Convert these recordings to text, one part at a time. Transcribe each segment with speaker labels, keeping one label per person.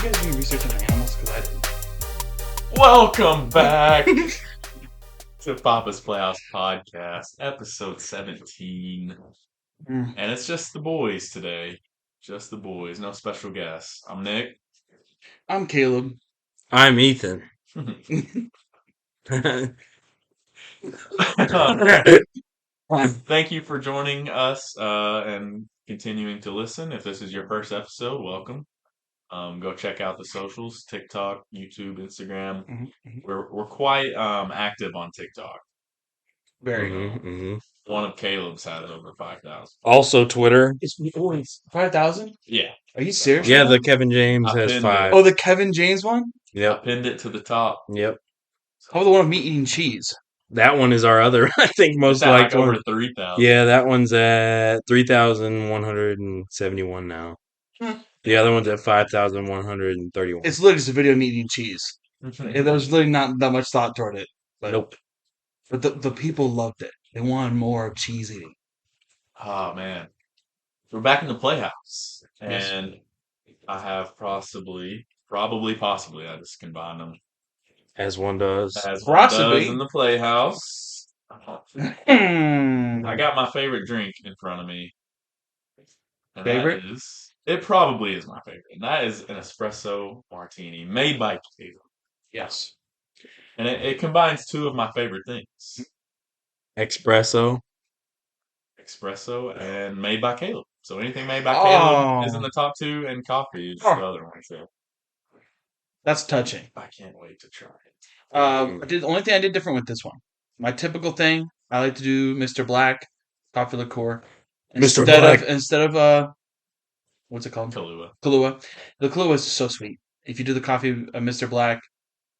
Speaker 1: you guys doing research on animals? Because I didn't.
Speaker 2: Welcome back to Papa's Playhouse Podcast, episode 17.
Speaker 1: Mm.
Speaker 2: And it's just the boys today. Just the boys, no special guests. I'm Nick.
Speaker 1: I'm Caleb.
Speaker 3: I'm Ethan.
Speaker 2: Thank you for joining us and continuing to listen. If this is your first episode, welcome. Go check out the socials: TikTok, YouTube, Instagram.
Speaker 1: Mm-hmm.
Speaker 2: We're quite active on TikTok.
Speaker 1: Very.
Speaker 2: One of Caleb's has over 5,000.
Speaker 3: Also Twitter.
Speaker 1: It's 5,000?
Speaker 2: Yeah.
Speaker 1: Are you serious?
Speaker 3: Yeah,
Speaker 1: right
Speaker 3: the
Speaker 1: now?
Speaker 3: Kevin James
Speaker 2: I
Speaker 3: has
Speaker 2: pinned
Speaker 3: 5.
Speaker 2: it.
Speaker 1: Oh, the Kevin James one?
Speaker 2: I
Speaker 3: Yep.
Speaker 2: pinned it to the top.
Speaker 3: Yep.
Speaker 1: How about the one of me eating cheese?
Speaker 3: That one is our other, I think, most
Speaker 2: It's at
Speaker 3: liked
Speaker 2: like
Speaker 3: one.
Speaker 2: over 3,000.
Speaker 3: Yeah, that one's at 3,171 now.
Speaker 1: Hmm.
Speaker 3: The other one's at 5,131.
Speaker 1: It's literally just a video of me eating cheese. There was literally not that much thought toward it. But,
Speaker 3: Nope.
Speaker 1: But the people loved it. They wanted more of cheese eating.
Speaker 2: Oh man, we're back in the Playhouse,
Speaker 1: Yes.
Speaker 2: and I have probably, I just combined them
Speaker 3: As one does.
Speaker 2: as one
Speaker 1: Possibly.
Speaker 2: does in the Playhouse.
Speaker 1: Hmm.
Speaker 2: I got my favorite drink in front of me. And
Speaker 1: Favorite?
Speaker 2: It probably is my favorite. And that is an Espresso Martini made by Caleb.
Speaker 1: Yes.
Speaker 2: And it combines two of my favorite things.
Speaker 3: Espresso.
Speaker 2: Espresso and made by Caleb. So anything made by Caleb is in the top two, and coffee is the other one. So
Speaker 1: That's touching.
Speaker 2: I can't wait to try it.
Speaker 1: The only thing I did different with this one. My typical thing, I like to do Mr. Black coffee liqueur.
Speaker 3: Mr. Black.
Speaker 1: Instead of what's it called?
Speaker 2: Kahlua.
Speaker 1: Kahlua. The Kahlua is so sweet. If you do the coffee of Mr. Black,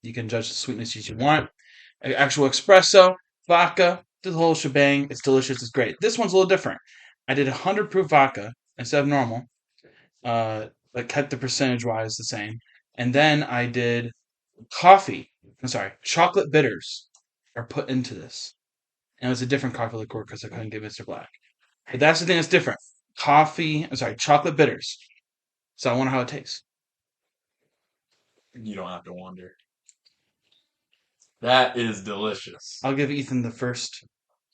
Speaker 1: you can judge the sweetness as you want. Actual espresso, vodka, the whole shebang. It's delicious. It's great. This one's a little different. I did 100 proof vodka instead of normal, but kept the percentage wise the same. And then I did chocolate bitters are put into this. And it was a different coffee liqueur because I couldn't get Mr. Black. But that's the thing that's different. Chocolate bitters. So I wonder how it tastes.
Speaker 2: You don't have to wonder. That is delicious.
Speaker 1: I'll give Ethan the first.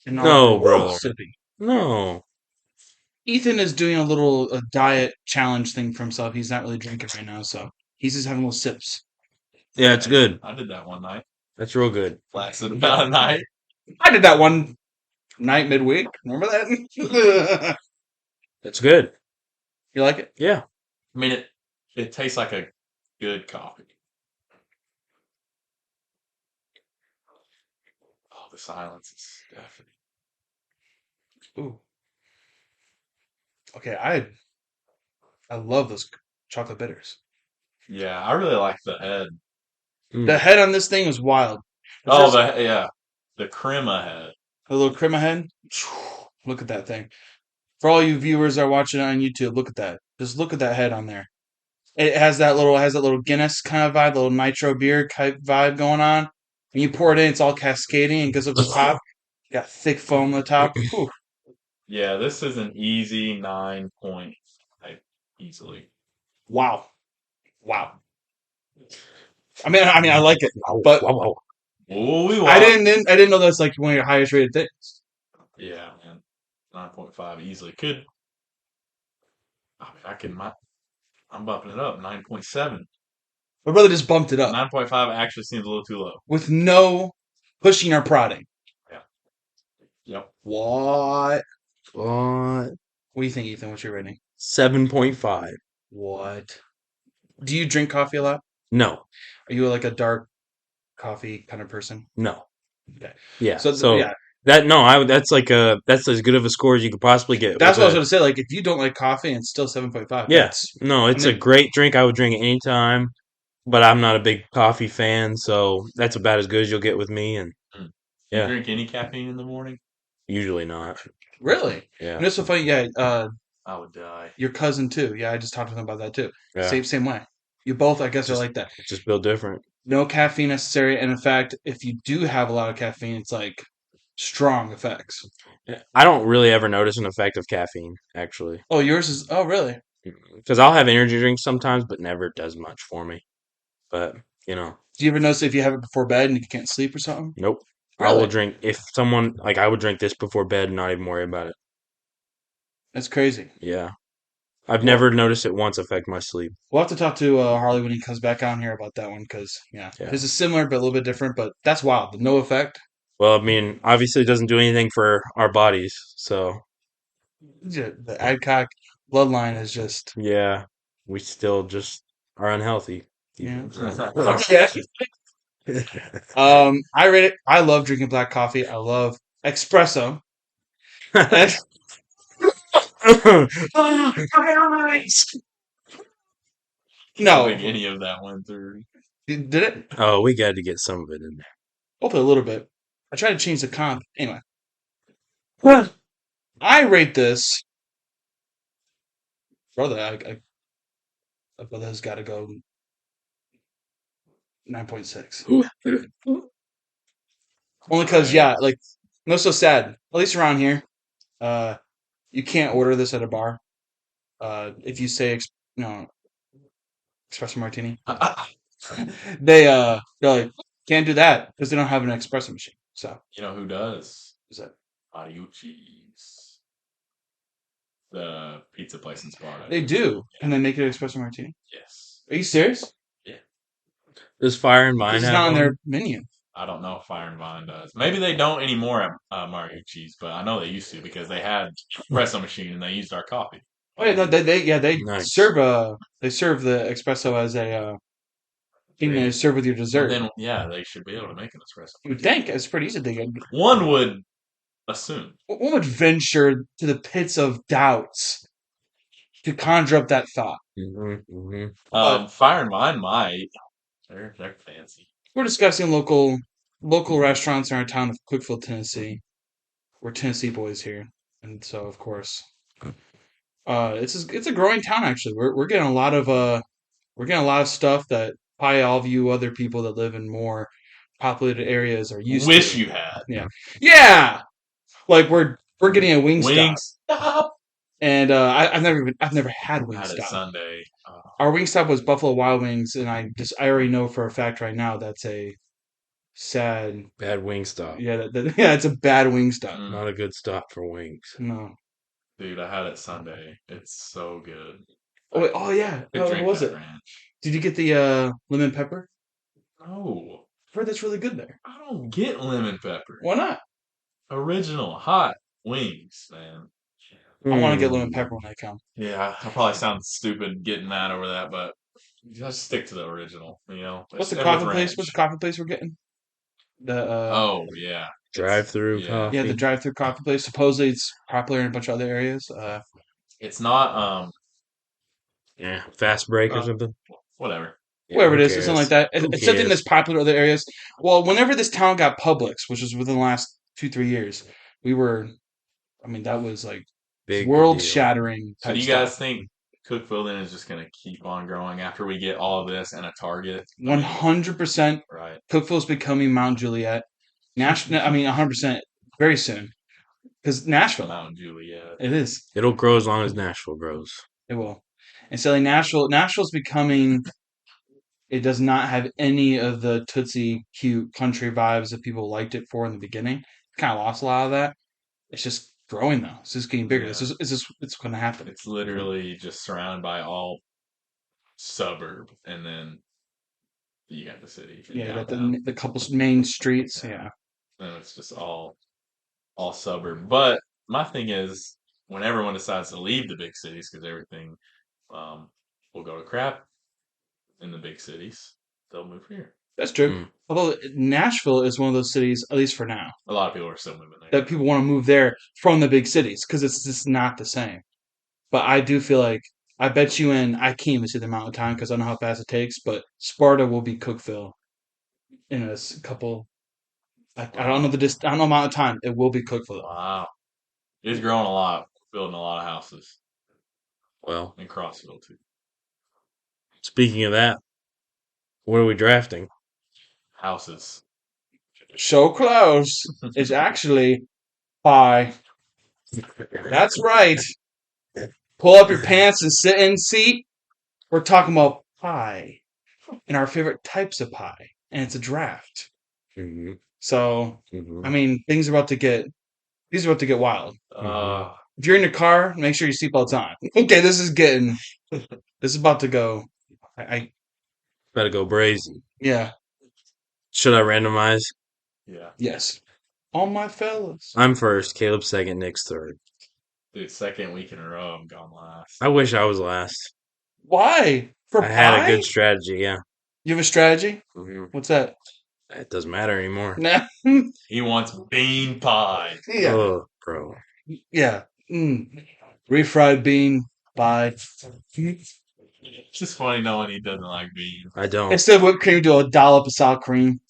Speaker 3: No, bro.
Speaker 1: Sippy.
Speaker 3: No.
Speaker 1: Ethan is doing a diet challenge thing for himself. He's not really drinking right now, so he's just having little sips.
Speaker 3: Yeah, it's good.
Speaker 2: I did that one night.
Speaker 3: That's real good.
Speaker 2: Lasted about a night.
Speaker 1: I did that one night midweek. Remember that?
Speaker 3: It's good.
Speaker 1: You like it?
Speaker 3: Yeah.
Speaker 2: I mean, it tastes like a good coffee. Oh, the silence is deafening.
Speaker 1: Ooh. Okay, I love those chocolate bitters.
Speaker 2: Yeah, I really like the head.
Speaker 1: The head on this thing is wild.
Speaker 2: The crema head.
Speaker 1: The little crema head. Look at that thing. For all you viewers that are watching on YouTube, look at that. Just look at that head on there. It has that little Guinness kind of vibe, little nitro beer type vibe going on. When you pour it in, it's all cascading and goes up the top. You got thick foam on the top. Whew.
Speaker 2: Yeah, this is an easy 9 point. Easily.
Speaker 1: Wow. I mean, I like it, but
Speaker 3: Wow.
Speaker 1: I didn't know that's like one of your highest rated things.
Speaker 2: Yeah, man, 9.5 easily could. I mean, I'm bumping it up 9.7.
Speaker 1: My brother just bumped it up
Speaker 2: 9.5 actually seems a little too low.
Speaker 1: with no pushing or prodding.
Speaker 2: Yeah. Yep.
Speaker 1: What?
Speaker 3: What?
Speaker 1: What do you think, Ethan? What's your rating?
Speaker 3: 7.5.
Speaker 1: What? Do you drink coffee a lot?
Speaker 3: No.
Speaker 1: Are you like a dark coffee kind of person?
Speaker 3: No.
Speaker 1: Okay.
Speaker 3: Yeah.
Speaker 1: So yeah,
Speaker 3: that's as good of a score as you could possibly get.
Speaker 1: that's what I was going to say. Like, if you don't like coffee and it's still 7.5,
Speaker 3: Yes. No, it's a great drink. I would drink it anytime, but I'm not a big coffee fan, so that's about as good as you'll get with me. And
Speaker 2: You drink any caffeine in the morning?
Speaker 3: Usually not.
Speaker 1: Really?
Speaker 3: Yeah.
Speaker 1: And it's so funny. Yeah.
Speaker 2: I would die.
Speaker 1: Your cousin too. Yeah, I just talked to him about that too.
Speaker 3: Yeah.
Speaker 1: Same way. You both, I guess, are like that.
Speaker 3: It's just built different.
Speaker 1: No caffeine necessary, and in fact, if you do have a lot of caffeine, it's like strong effects.
Speaker 3: I don't really ever notice an effect of caffeine, actually.
Speaker 1: Oh, yours is. Oh, really?
Speaker 3: Because I'll have energy drinks sometimes, but never does much for me. But you know,
Speaker 1: Do you ever notice if you have it before bed and you can't sleep or something?
Speaker 3: nope. I will
Speaker 1: Really?
Speaker 3: drink if someone like I would drink this before bed and not even worry about it.
Speaker 1: That's crazy.
Speaker 3: Yeah, I've
Speaker 1: Well,
Speaker 3: never noticed it once affect my sleep.
Speaker 1: we'll have to talk to Harley when he comes back out here about that one because yeah,
Speaker 3: Yeah.
Speaker 1: his is similar but a little bit different. But that's wild. The no effect.
Speaker 3: Well, I mean, obviously, it doesn't do anything for our bodies, so
Speaker 1: The Adcock bloodline is just
Speaker 3: yeah, we still just are unhealthy.
Speaker 1: yeah.
Speaker 2: That's
Speaker 1: Yeah. I rate it. I love drinking black coffee. I love espresso. And
Speaker 2: I don't think
Speaker 1: no,
Speaker 2: any of that went through.
Speaker 1: did it?
Speaker 3: Oh, we got to get some of it in there.
Speaker 1: Hopefully a little bit. I tried to change the comp. Anyway, I rate this. Brother, brother has got to go 9.6. Only because, yeah, like, no, so sad. At least around here, uh, you can't order this at a bar. If you say, no, espresso martini, they're like, can't do that because they don't have an espresso machine. So,
Speaker 2: You know who does?
Speaker 1: is that
Speaker 2: Mariucci's. The pizza place in Sparta.
Speaker 1: they do? Can they make it an espresso martini?
Speaker 2: Yes.
Speaker 1: Are you serious?
Speaker 3: Does Fire and
Speaker 1: This
Speaker 3: Vine
Speaker 1: is
Speaker 3: have
Speaker 1: not on
Speaker 3: one?
Speaker 1: their menu.
Speaker 2: I don't know if Fire and Vine does. Maybe they don't anymore at Mariucci's, but I know they used to because they had espresso machine and they used our coffee.
Speaker 1: Oh yeah, no, they
Speaker 3: Nice.
Speaker 1: serve the espresso as a thing they serve with your
Speaker 2: Well,
Speaker 1: dessert.
Speaker 2: then, yeah, they should be able to make an espresso.
Speaker 1: You would think it's pretty easy to get.
Speaker 2: One would assume.
Speaker 1: One would venture to the pits of doubts to conjure up that thought. But
Speaker 2: Fire and Vine might. They're fancy.
Speaker 1: we're discussing local restaurants in our town of Quickville, Tennessee. We're Tennessee boys here, and so of course, it's a growing town. Actually, we're getting a lot of we're getting a lot of stuff that probably all of you other people that live in more populated areas are used
Speaker 2: Wish
Speaker 1: to.
Speaker 2: you had.
Speaker 1: Yeah, like we're getting a Wingstop,
Speaker 2: Wingstop.
Speaker 1: and I've never had
Speaker 2: Had it
Speaker 1: Wingstop.
Speaker 2: Sunday.
Speaker 1: Our Wingstop was Buffalo Wild Wings, and I already know for a fact right now that's a sad.
Speaker 3: Bad wing stop.
Speaker 1: Yeah, yeah, it's a bad Wingstop.
Speaker 2: Mm.
Speaker 3: Not a good stop for wings.
Speaker 1: No.
Speaker 2: Dude, I had it Sunday. It's so good.
Speaker 1: Oh, wait, oh yeah.
Speaker 2: Could
Speaker 1: What
Speaker 2: drink
Speaker 1: was
Speaker 2: that
Speaker 1: it?
Speaker 2: ranch.
Speaker 1: Did you get the lemon pepper?
Speaker 2: No,
Speaker 1: I've heard that's really good there.
Speaker 2: I don't get lemon pepper.
Speaker 1: Why not?
Speaker 2: Original hot wings, man.
Speaker 1: I want to get lemon pepper when I come.
Speaker 2: Yeah, I probably sound stupid getting mad over that, but just stick to the original. You know.
Speaker 1: What's the
Speaker 2: And
Speaker 1: coffee
Speaker 2: with
Speaker 1: place?
Speaker 2: ranch.
Speaker 1: What's the coffee place we're getting? The
Speaker 2: Oh yeah,
Speaker 3: Drive-through
Speaker 2: yeah.
Speaker 3: coffee.
Speaker 1: yeah, the drive-through coffee place. Supposedly it's popular in a bunch of other areas.
Speaker 2: It's not
Speaker 3: Yeah, fast break or
Speaker 2: Uh,
Speaker 3: something.
Speaker 2: whatever.
Speaker 3: Yeah,
Speaker 1: Wherever
Speaker 3: who
Speaker 1: it is, or something like
Speaker 3: cares?
Speaker 1: that.
Speaker 3: Who
Speaker 1: It's something
Speaker 3: cares?
Speaker 1: that's popular in other areas. Well, whenever this town got Publix, which was within the last 2-3 years, we were. I mean, that was like
Speaker 3: Big
Speaker 1: world-shattering
Speaker 2: So
Speaker 1: type
Speaker 2: do you
Speaker 1: stuff.
Speaker 2: guys think Cookville then is just gonna keep on growing after we get all of this and a Target?
Speaker 1: 100%,
Speaker 2: Right.
Speaker 1: Cookville's becoming Mount Juliet. Nashville. I mean, 100% very soon. Because Nashville,
Speaker 2: Mount Juliet.
Speaker 1: it is.
Speaker 3: It'll grow as long as Nashville grows.
Speaker 1: It will. And so like Nashville's becoming. It does not have any of the Tootsie cute country vibes that people liked it for in the beginning. Kind of lost a lot of that. It's just growing though. It's just getting bigger.
Speaker 2: Yeah.
Speaker 1: It's going to happen.
Speaker 2: It's literally just surrounded by all suburb, and then you got the city. and
Speaker 1: Yeah, you got
Speaker 2: downtown.
Speaker 1: the couple main streets. Yeah.
Speaker 2: And it's just all suburb. But my thing is, when everyone decides to leave the big cities, because everything will go to crap in the big cities, they'll move here.
Speaker 1: That's true.
Speaker 3: Mm.
Speaker 1: Although Nashville is one of those cities, at least for now,
Speaker 2: A lot of people are still moving there.
Speaker 1: that people want to move there from the big cities because it's just not the same. But I do feel like I bet you I can't even see the amount of time because I don't know how fast it takes. But Sparta will be Cookville in a couple. I don't know I don't know amount of time. It will be Cookville.
Speaker 2: Wow, it's growing a lot, building a lot of houses
Speaker 3: Well,
Speaker 2: in Crossville too.
Speaker 3: speaking of that, what are we drafting?
Speaker 2: Houses.
Speaker 1: So close. It's actually by. That's right. pull up your pants and sit in seat. We're talking about pie and our favorite types of pie, and it's a draft.
Speaker 3: Mhm,
Speaker 1: So, I
Speaker 3: mhm,
Speaker 1: mean, these are about to get wild.
Speaker 2: Uh,
Speaker 1: If you're in your car, make sure your seatbelt's on. Okay, this is about to go. I
Speaker 3: Better go brazy.
Speaker 1: yeah,
Speaker 3: Should I randomize?
Speaker 2: yeah.
Speaker 1: yes. All my fellas.
Speaker 3: I'm first, Caleb second, Nick's third.
Speaker 2: Dude, second week in a row, I'm gone last.
Speaker 3: I wish I was last.
Speaker 1: Why? For
Speaker 3: I had a
Speaker 1: pie?
Speaker 3: good strategy, yeah.
Speaker 1: You have a strategy?
Speaker 3: Mhm.
Speaker 1: What's that?
Speaker 3: It doesn't matter anymore.
Speaker 1: Nah.
Speaker 2: He wants bean pie.
Speaker 1: Yeah.
Speaker 3: Oh, bro.
Speaker 1: Yeah. Refried bean pie.
Speaker 2: It's just funny knowing he doesn't like beans.
Speaker 3: I don't.
Speaker 1: Instead of whipped cream, do a dollop of sour cream.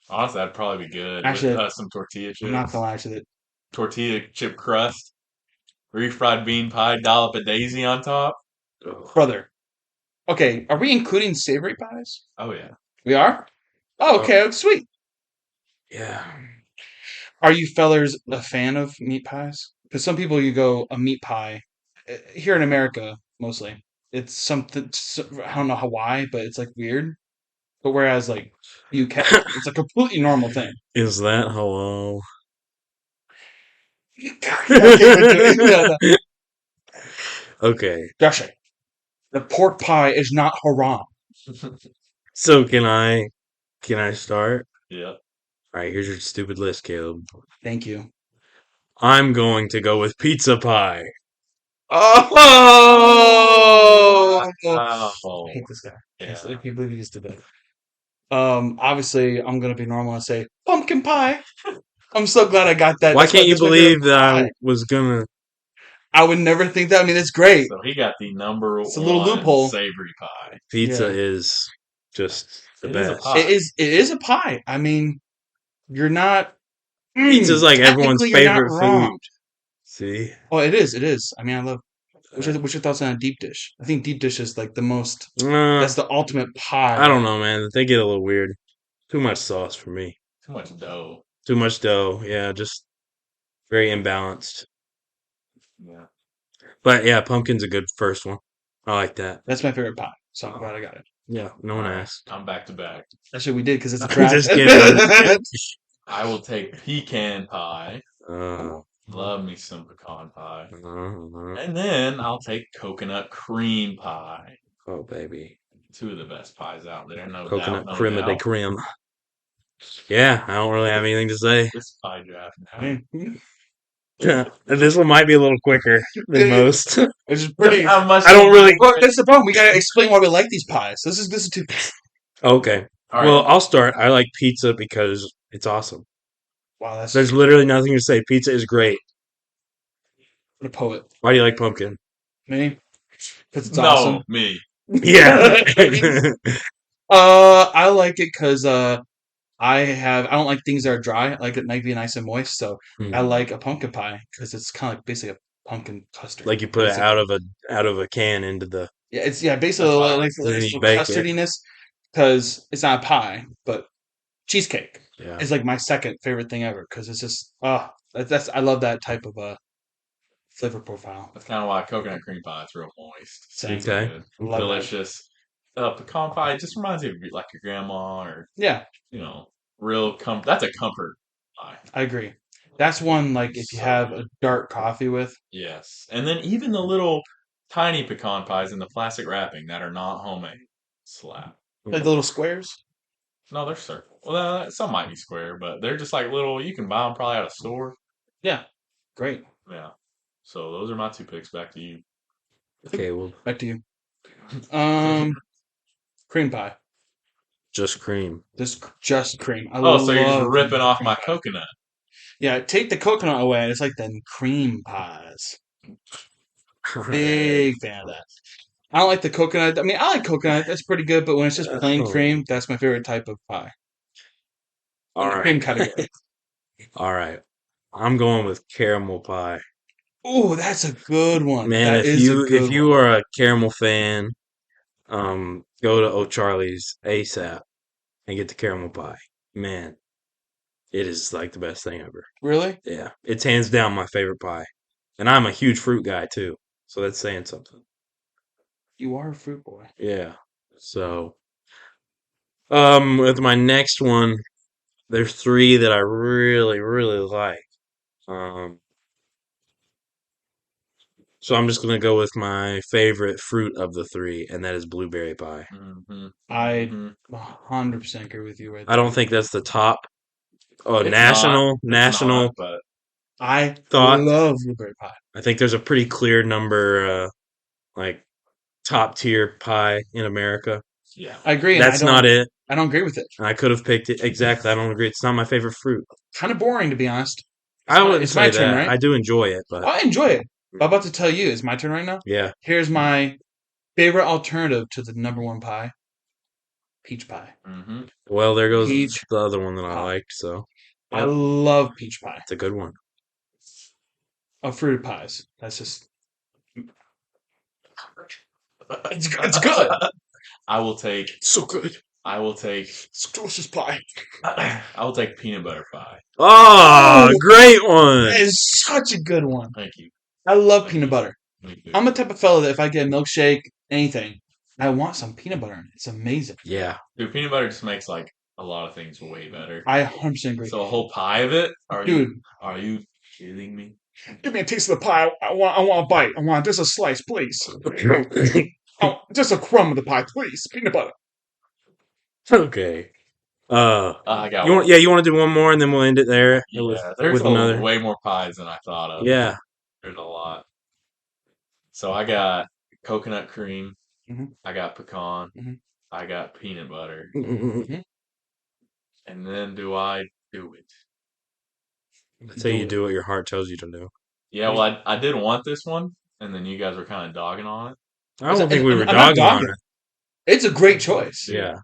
Speaker 2: Honestly, that'd probably be good
Speaker 1: Actually,
Speaker 2: with some tortilla
Speaker 1: I'm not
Speaker 2: chips,
Speaker 1: gonna lie to it.
Speaker 2: tortilla chip crust, refried bean pie, dollop of daisy on top.
Speaker 3: Ugh.
Speaker 1: Brother. Okay, are we including savory pies?
Speaker 2: Oh yeah.
Speaker 1: We are? Oh, okay, sweet.
Speaker 3: Yeah.
Speaker 1: Are you fellers a fan of meat pies? Because some people you go a meat pie here in America mostly. It's something I don't know how why, but it's like weird. But whereas like UK, it's a completely normal thing.
Speaker 3: Is that hello?
Speaker 1: I can't even do it. Yeah, no.
Speaker 3: Okay.
Speaker 1: Josh, the pork pie is not haram.
Speaker 3: So can I start?
Speaker 2: Yeah.
Speaker 3: All right, here's your stupid list, Caleb.
Speaker 1: Thank you.
Speaker 3: I'm going to go with pizza pie.
Speaker 1: Oh, I
Speaker 2: Oh.
Speaker 1: hate this guy.
Speaker 2: Yeah.
Speaker 1: I can't believe he just did that. Obviously, I'm gonna be normal and say pumpkin pie. I'm so glad I got that.
Speaker 3: Why can't you
Speaker 1: That's my favorite
Speaker 3: believe that I
Speaker 1: pie.
Speaker 3: was gonna
Speaker 1: I would never think that. I mean, it's great.
Speaker 2: So he got the number
Speaker 1: It's a little
Speaker 2: one
Speaker 1: loophole.
Speaker 2: savory pie.
Speaker 3: pizza
Speaker 1: Yeah,
Speaker 3: is just the
Speaker 2: It is a
Speaker 3: best.
Speaker 2: pie.
Speaker 1: it is. It is a pie. I mean, you're not.
Speaker 3: Pizza's like everyone's
Speaker 1: Technically, you're not
Speaker 3: favorite
Speaker 1: wrong.
Speaker 3: food. See?
Speaker 1: Oh, it is. It is. I mean, I love. What's your thoughts on a deep dish? I think deep dish is like the most. That's the ultimate pie.
Speaker 3: I don't know, man. They get a little weird. Too much sauce for me.
Speaker 2: Too much dough.
Speaker 3: Too much dough. Yeah, just very imbalanced.
Speaker 2: Yeah.
Speaker 3: But yeah, pumpkin's a good first one. I like that.
Speaker 1: That's my favorite pie. So I'm glad I got it.
Speaker 3: Yeah, no one
Speaker 2: All right,
Speaker 3: asked.
Speaker 2: I'm back to back.
Speaker 1: Actually, we did because it's a
Speaker 3: I'm
Speaker 1: draft.
Speaker 3: just kidding.
Speaker 2: I will take pecan pie.
Speaker 3: Uh,
Speaker 2: Love me some pecan pie.
Speaker 3: uh,
Speaker 2: And then I'll take coconut cream pie.
Speaker 3: oh, baby.
Speaker 2: Two of the best pies out there, no
Speaker 3: Coconut
Speaker 2: doubt, no
Speaker 3: creme de
Speaker 2: doubt.
Speaker 3: creme. Yeah, I don't really have anything to say.
Speaker 2: This pie draft now.
Speaker 3: This one might be a little quicker than most.
Speaker 1: Which is pretty.
Speaker 2: How much
Speaker 3: I don't really.
Speaker 1: Well, that's the problem. We gotta explain why we like these pies. This is too.
Speaker 3: Okay.
Speaker 2: All right.
Speaker 3: Well, I'll start. I like pizza because it's awesome.
Speaker 1: Wow, that's
Speaker 3: There's literally nothing to say. Pizza is great.
Speaker 1: a poet.
Speaker 3: Why do you like pumpkin?
Speaker 1: Me, because it's
Speaker 2: no,
Speaker 1: awesome.
Speaker 2: me.
Speaker 3: Yeah.
Speaker 1: I like it because I don't like things that are dry. I like it might be nice and moist. So I like a pumpkin pie because it's kind of like basically a pumpkin custard.
Speaker 3: Like you put it
Speaker 1: basically.
Speaker 3: out of a can into the.
Speaker 1: Yeah, it's basically
Speaker 2: That's fine.
Speaker 1: like
Speaker 3: Then
Speaker 1: this
Speaker 3: you
Speaker 1: little
Speaker 3: bake it.
Speaker 1: custardiness because it's not a pie, but cheesecake
Speaker 3: Yeah.
Speaker 1: is like my second favorite thing ever because it's just that's I love that type of flavor profile.
Speaker 2: That's kind of why coconut cream pie is real moist.
Speaker 1: Same.
Speaker 2: It's
Speaker 3: Okay.
Speaker 2: good.
Speaker 1: Love that.
Speaker 2: Delicious. Pecan pie just reminds me of like your grandma or,
Speaker 1: Yeah,
Speaker 2: real comfort. That's a comfort pie.
Speaker 1: I agree. That's one like if you
Speaker 2: So
Speaker 1: have
Speaker 2: good.
Speaker 1: a dark coffee with.
Speaker 2: Yes. And then even the little tiny pecan pies in the plastic wrapping that are not homemade slap.
Speaker 1: Like the little squares?
Speaker 2: No, they're circle. Well, some might be square, but they're just like little. You can buy them probably out of store.
Speaker 1: Yeah. Great.
Speaker 2: Yeah. So those are my two picks. Back to you.
Speaker 3: Okay. Well,
Speaker 1: Back to you. Cream pie.
Speaker 3: just cream.
Speaker 1: Just cream. I
Speaker 2: Oh, so you're just
Speaker 1: love
Speaker 2: ripping off my
Speaker 1: cream pie.
Speaker 2: coconut.
Speaker 1: Yeah, take the coconut away, and it's like the cream pies. Big fan of that. I don't like the coconut. I mean, I like coconut. That's pretty good, but when it's just plain cream, that's my favorite type of pie.
Speaker 3: All
Speaker 1: In the
Speaker 3: right.
Speaker 1: cream category.
Speaker 3: All right. I'm going with caramel pie.
Speaker 1: Ooh, that's a good one.
Speaker 3: Man,
Speaker 1: That
Speaker 3: if
Speaker 1: is a
Speaker 3: you
Speaker 1: good
Speaker 3: if you
Speaker 1: one.
Speaker 3: are a caramel fan, go to O'Charlie's ASAP and get the caramel pie. Man, it is like the best thing ever.
Speaker 1: Really?
Speaker 3: Yeah, it's hands down my favorite pie, and I'm a huge fruit guy too. So that's saying something.
Speaker 1: You are a fruit boy.
Speaker 3: Yeah. So, with my next one, there's three that I really, really like. So I'm just gonna go with my favorite fruit of the three, and that is blueberry pie.
Speaker 2: Mm-hmm.
Speaker 1: I
Speaker 2: Mm-hmm.
Speaker 1: 100% agree with you right
Speaker 3: I
Speaker 1: there.
Speaker 3: don't think that's the top. Oh,
Speaker 2: It's not. It's
Speaker 3: national
Speaker 2: not, but
Speaker 1: I
Speaker 3: thought.
Speaker 1: love blueberry pie.
Speaker 3: I think there's a pretty clear number, like top tier pie in America.
Speaker 2: yeah.
Speaker 1: I agree, and
Speaker 3: That's not it.
Speaker 1: I don't agree with it.
Speaker 3: I could have picked it exactly. I don't agree. It's not my favorite fruit.
Speaker 1: Kind of boring, to be honest.
Speaker 3: I wouldn't
Speaker 1: It's my
Speaker 3: say
Speaker 1: turn,
Speaker 3: that.
Speaker 1: right?
Speaker 3: I do enjoy it, but
Speaker 1: Well, I enjoy it. But I'm about to tell you, it's my turn right now.
Speaker 3: yeah.
Speaker 1: Here's my favorite alternative to the number one pie: peach pie.
Speaker 2: Mm-hmm.
Speaker 3: Well, there goes
Speaker 1: Peach
Speaker 3: the other one that I
Speaker 1: pie.
Speaker 3: liked. So
Speaker 1: I
Speaker 3: yep,
Speaker 1: love peach pie.
Speaker 3: it's a good one.
Speaker 1: Oh, fruited pies. That's just it's good.
Speaker 2: I will take.
Speaker 1: So good.
Speaker 2: I will take.
Speaker 1: It's delicious pie.
Speaker 2: I will take peanut butter pie.
Speaker 3: Oh,
Speaker 1: Oh,
Speaker 3: great one.
Speaker 1: That is such a good one.
Speaker 2: Thank you.
Speaker 1: I love
Speaker 2: Thank
Speaker 1: peanut
Speaker 2: you.
Speaker 1: butter.
Speaker 2: Me too.
Speaker 1: I'm the type of fella that if I get a milkshake, anything, I want some peanut butter in it. It's amazing.
Speaker 3: Yeah.
Speaker 2: Dude, peanut butter just makes like a lot of things way better.
Speaker 1: I 100% agree.
Speaker 2: So a whole pie of it?
Speaker 1: Dude,
Speaker 2: Are you kidding me?
Speaker 1: give me a taste of the pie. I want a bite. I want just a slice, please. Oh, just a crumb of the pie, please. Peanut butter.
Speaker 3: Okay.
Speaker 2: I got
Speaker 3: You
Speaker 2: one.
Speaker 3: want? Yeah, you want to do one more, and then we'll end it there
Speaker 2: Yeah, there's
Speaker 3: with another.
Speaker 2: way more pies than I thought of.
Speaker 3: Yeah.
Speaker 2: There's a lot. So I got coconut cream.
Speaker 1: Mhm.
Speaker 2: I got pecan.
Speaker 1: Mhm.
Speaker 2: I got peanut butter.
Speaker 1: Mm-hmm.
Speaker 2: And then do I do it?
Speaker 3: That's how you do what your heart tells you to do.
Speaker 2: Yeah, well, I did want this one, and then you guys were kind of dogging on it.
Speaker 3: I don't think we were
Speaker 1: I'm not
Speaker 3: dogging on
Speaker 1: dogging.
Speaker 3: it.
Speaker 1: It's a great choice.
Speaker 3: Yeah.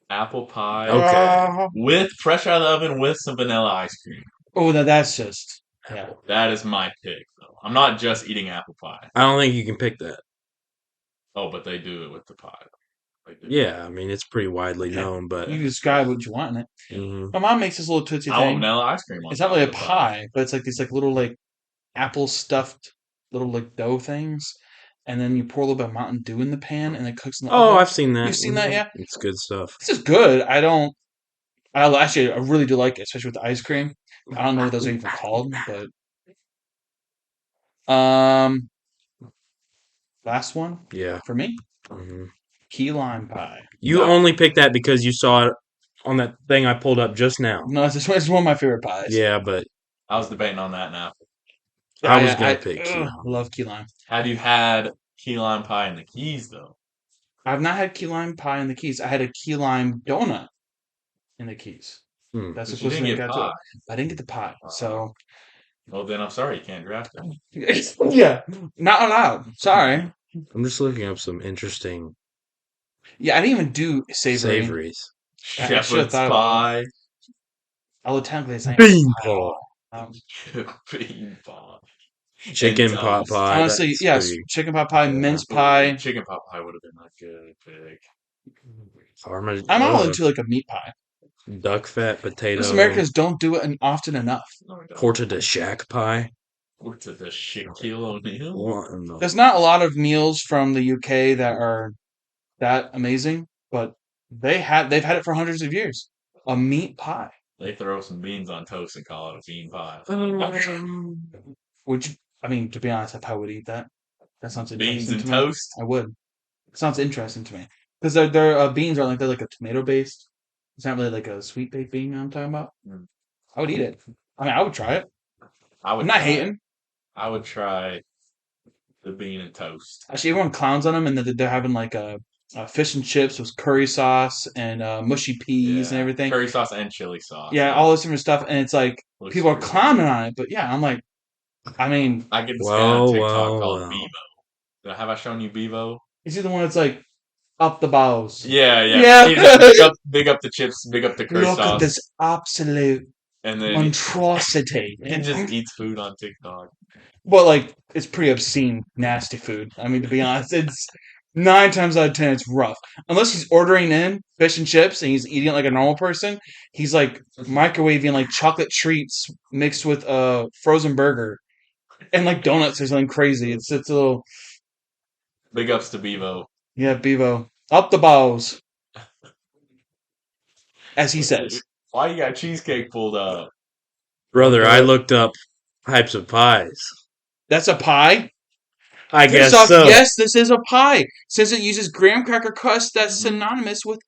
Speaker 2: Apple pie
Speaker 3: Okay.
Speaker 2: with fresh out of the oven with some vanilla ice cream.
Speaker 1: Oh, now that's just yeah.
Speaker 2: That is my pick, though. I'm not just eating apple pie.
Speaker 3: I don't think you can pick that.
Speaker 2: Oh, but they do it with the pie. They do.
Speaker 3: Yeah, I mean it's pretty widely known, but
Speaker 1: You describe what you want in it.
Speaker 3: mhm.
Speaker 1: My mom makes this little tootsie
Speaker 2: I want
Speaker 1: thing.
Speaker 2: vanilla ice cream on
Speaker 1: It's not
Speaker 2: top
Speaker 1: really a
Speaker 2: of the
Speaker 1: pie, but it's like these like little like apple stuffed little like dough things, and then you pour a little bit of Mountain Dew in the pan, and it cooks in the
Speaker 3: Oh,
Speaker 1: oven.
Speaker 3: I've seen that.
Speaker 1: You've seen that, yeah?
Speaker 3: It's good stuff.
Speaker 1: This is good. I really do like it, especially with the ice cream. I don't know what those are even called, but last one
Speaker 3: Yeah.
Speaker 1: for me,
Speaker 3: Mhm.
Speaker 1: key lime pie.
Speaker 3: You only picked that because you saw it on that thing I pulled up just now.
Speaker 1: No, it's one of my favorite pies.
Speaker 3: Yeah, but
Speaker 2: I was debating on that now.
Speaker 3: I was gonna pick key lime.
Speaker 1: Love key lime.
Speaker 2: Have you had key lime pie in the Keys though?
Speaker 1: I've not had key lime pie in the Keys. I had a key lime donut in the Keys.
Speaker 3: Hmm.
Speaker 1: That's the
Speaker 2: But you
Speaker 1: closest
Speaker 2: didn't
Speaker 1: I
Speaker 2: get
Speaker 1: got to
Speaker 2: pie.
Speaker 1: it. I didn't get the pie, so
Speaker 2: Well, then I'm sorry, you can't draft it.
Speaker 1: yeah, not allowed. Sorry.
Speaker 3: I'm just looking up some interesting
Speaker 1: Yeah, I didn't even do savory.
Speaker 3: savories.
Speaker 1: I should've
Speaker 2: Shepherd's
Speaker 1: thought about
Speaker 2: pie.
Speaker 1: Although technically it's not
Speaker 3: Bean
Speaker 1: pie at all.
Speaker 2: Bean pie.
Speaker 3: Chicken
Speaker 2: And
Speaker 3: pot
Speaker 2: toast.
Speaker 3: pie.
Speaker 1: Honestly,
Speaker 3: that's
Speaker 1: yes,
Speaker 3: pretty-
Speaker 1: chicken pot pie,
Speaker 3: Yeah.
Speaker 1: mince pie.
Speaker 2: Chicken pot pie would have been a good pick.
Speaker 1: I'm all into like a meat pie.
Speaker 3: duck fat potato.
Speaker 1: Most Americans don't do it often enough.
Speaker 2: No, we don't.
Speaker 3: Porta de shack pie.
Speaker 2: Or to the Shaquille O'Neal.
Speaker 3: What in the-
Speaker 1: There's not a lot of meals from the UK that are that amazing, but they've had it for hundreds of years. A meat pie.
Speaker 2: They throw some beans on toast and call it a bean pie.
Speaker 1: Would you? I mean, to be honest, I probably would eat that. That sounds interesting
Speaker 2: Beans and
Speaker 1: to me.
Speaker 2: toast.
Speaker 1: I would. It sounds interesting to me because their beans are they're like a tomato based. It's not really like a sweet baked bean. I'm talking about.
Speaker 2: Mm.
Speaker 1: I would eat it. I mean, I would try it.
Speaker 2: I would
Speaker 1: I'm not
Speaker 2: try-
Speaker 1: hating.
Speaker 2: I would try the bean and toast.
Speaker 1: Actually, everyone clowns on them, and they're having like a fish and chips with curry sauce and mushy peas and
Speaker 2: Yeah.
Speaker 1: everything.
Speaker 2: Curry sauce and chili sauce.
Speaker 1: Yeah, all this different stuff, and it's like
Speaker 2: Looks
Speaker 1: people are
Speaker 2: good.
Speaker 1: clowning on it. But yeah, I'm like, I mean,
Speaker 2: I get this
Speaker 3: Well,
Speaker 2: guy on TikTok
Speaker 3: well,
Speaker 2: called
Speaker 3: well.
Speaker 2: Bevo. Have I shown you Bevo?
Speaker 1: is he the one that's like up the bows?
Speaker 2: Yeah.
Speaker 1: Yeah.
Speaker 2: He just big up the chips, big up the curry
Speaker 1: Look at
Speaker 2: sauce,
Speaker 1: this absolute
Speaker 2: and then
Speaker 1: monstrosity.
Speaker 2: he just eats food on TikTok.
Speaker 1: Well, like it's pretty obscene, nasty food. I mean, to be honest, it's 9 times out of 10 it's rough. Unless he's ordering in fish and chips and he's eating it like a normal person, he's like microwaving like chocolate treats mixed with a frozen burger. And like donuts or something crazy. It's a little
Speaker 2: Big ups to Bevo.
Speaker 1: Bevo. Up the balls, as he says.
Speaker 2: Why you got cheesecake pulled up?
Speaker 3: Brother, I
Speaker 1: Okay.
Speaker 3: looked up types of pies.
Speaker 1: That's a pie?
Speaker 3: I
Speaker 1: First
Speaker 3: guess
Speaker 1: off,
Speaker 3: so.
Speaker 1: yes, this is a pie. Since it uses graham cracker crust, that's
Speaker 2: Mhm.
Speaker 1: synonymous with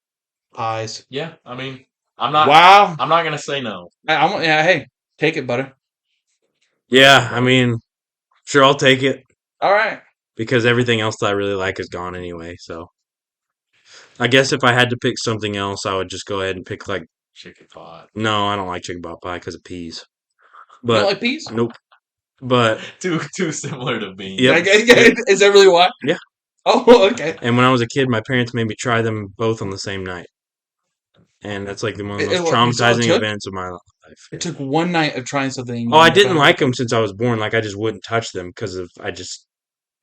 Speaker 1: pies.
Speaker 2: Yeah, I mean, I'm not
Speaker 1: Wow.
Speaker 2: gonna say no.
Speaker 1: Hey, take it, butter.
Speaker 3: Yeah, I mean, sure, I'll take it
Speaker 1: All right.
Speaker 3: because everything else that I really like is gone anyway. So I guess if I had to pick something else, I would just go ahead and pick like.
Speaker 2: Chicken pot.
Speaker 3: No, I don't like chicken pot pie because of peas.
Speaker 1: You don't
Speaker 3: But
Speaker 1: like peas?
Speaker 3: nope. But
Speaker 2: Too similar to beans.
Speaker 3: Yep.
Speaker 1: Is that really why?
Speaker 3: Yeah.
Speaker 1: Oh, okay.
Speaker 3: And when I was a kid, my parents made me try them both on the same night, and that's like one of the most
Speaker 1: That's all it
Speaker 3: traumatizing
Speaker 1: took?
Speaker 3: events of my life.
Speaker 1: It took one night of trying something. And
Speaker 3: Oh, I
Speaker 1: you
Speaker 3: didn't
Speaker 1: found
Speaker 3: like
Speaker 1: it.
Speaker 3: them since I was born. Like I just wouldn't touch them because of I just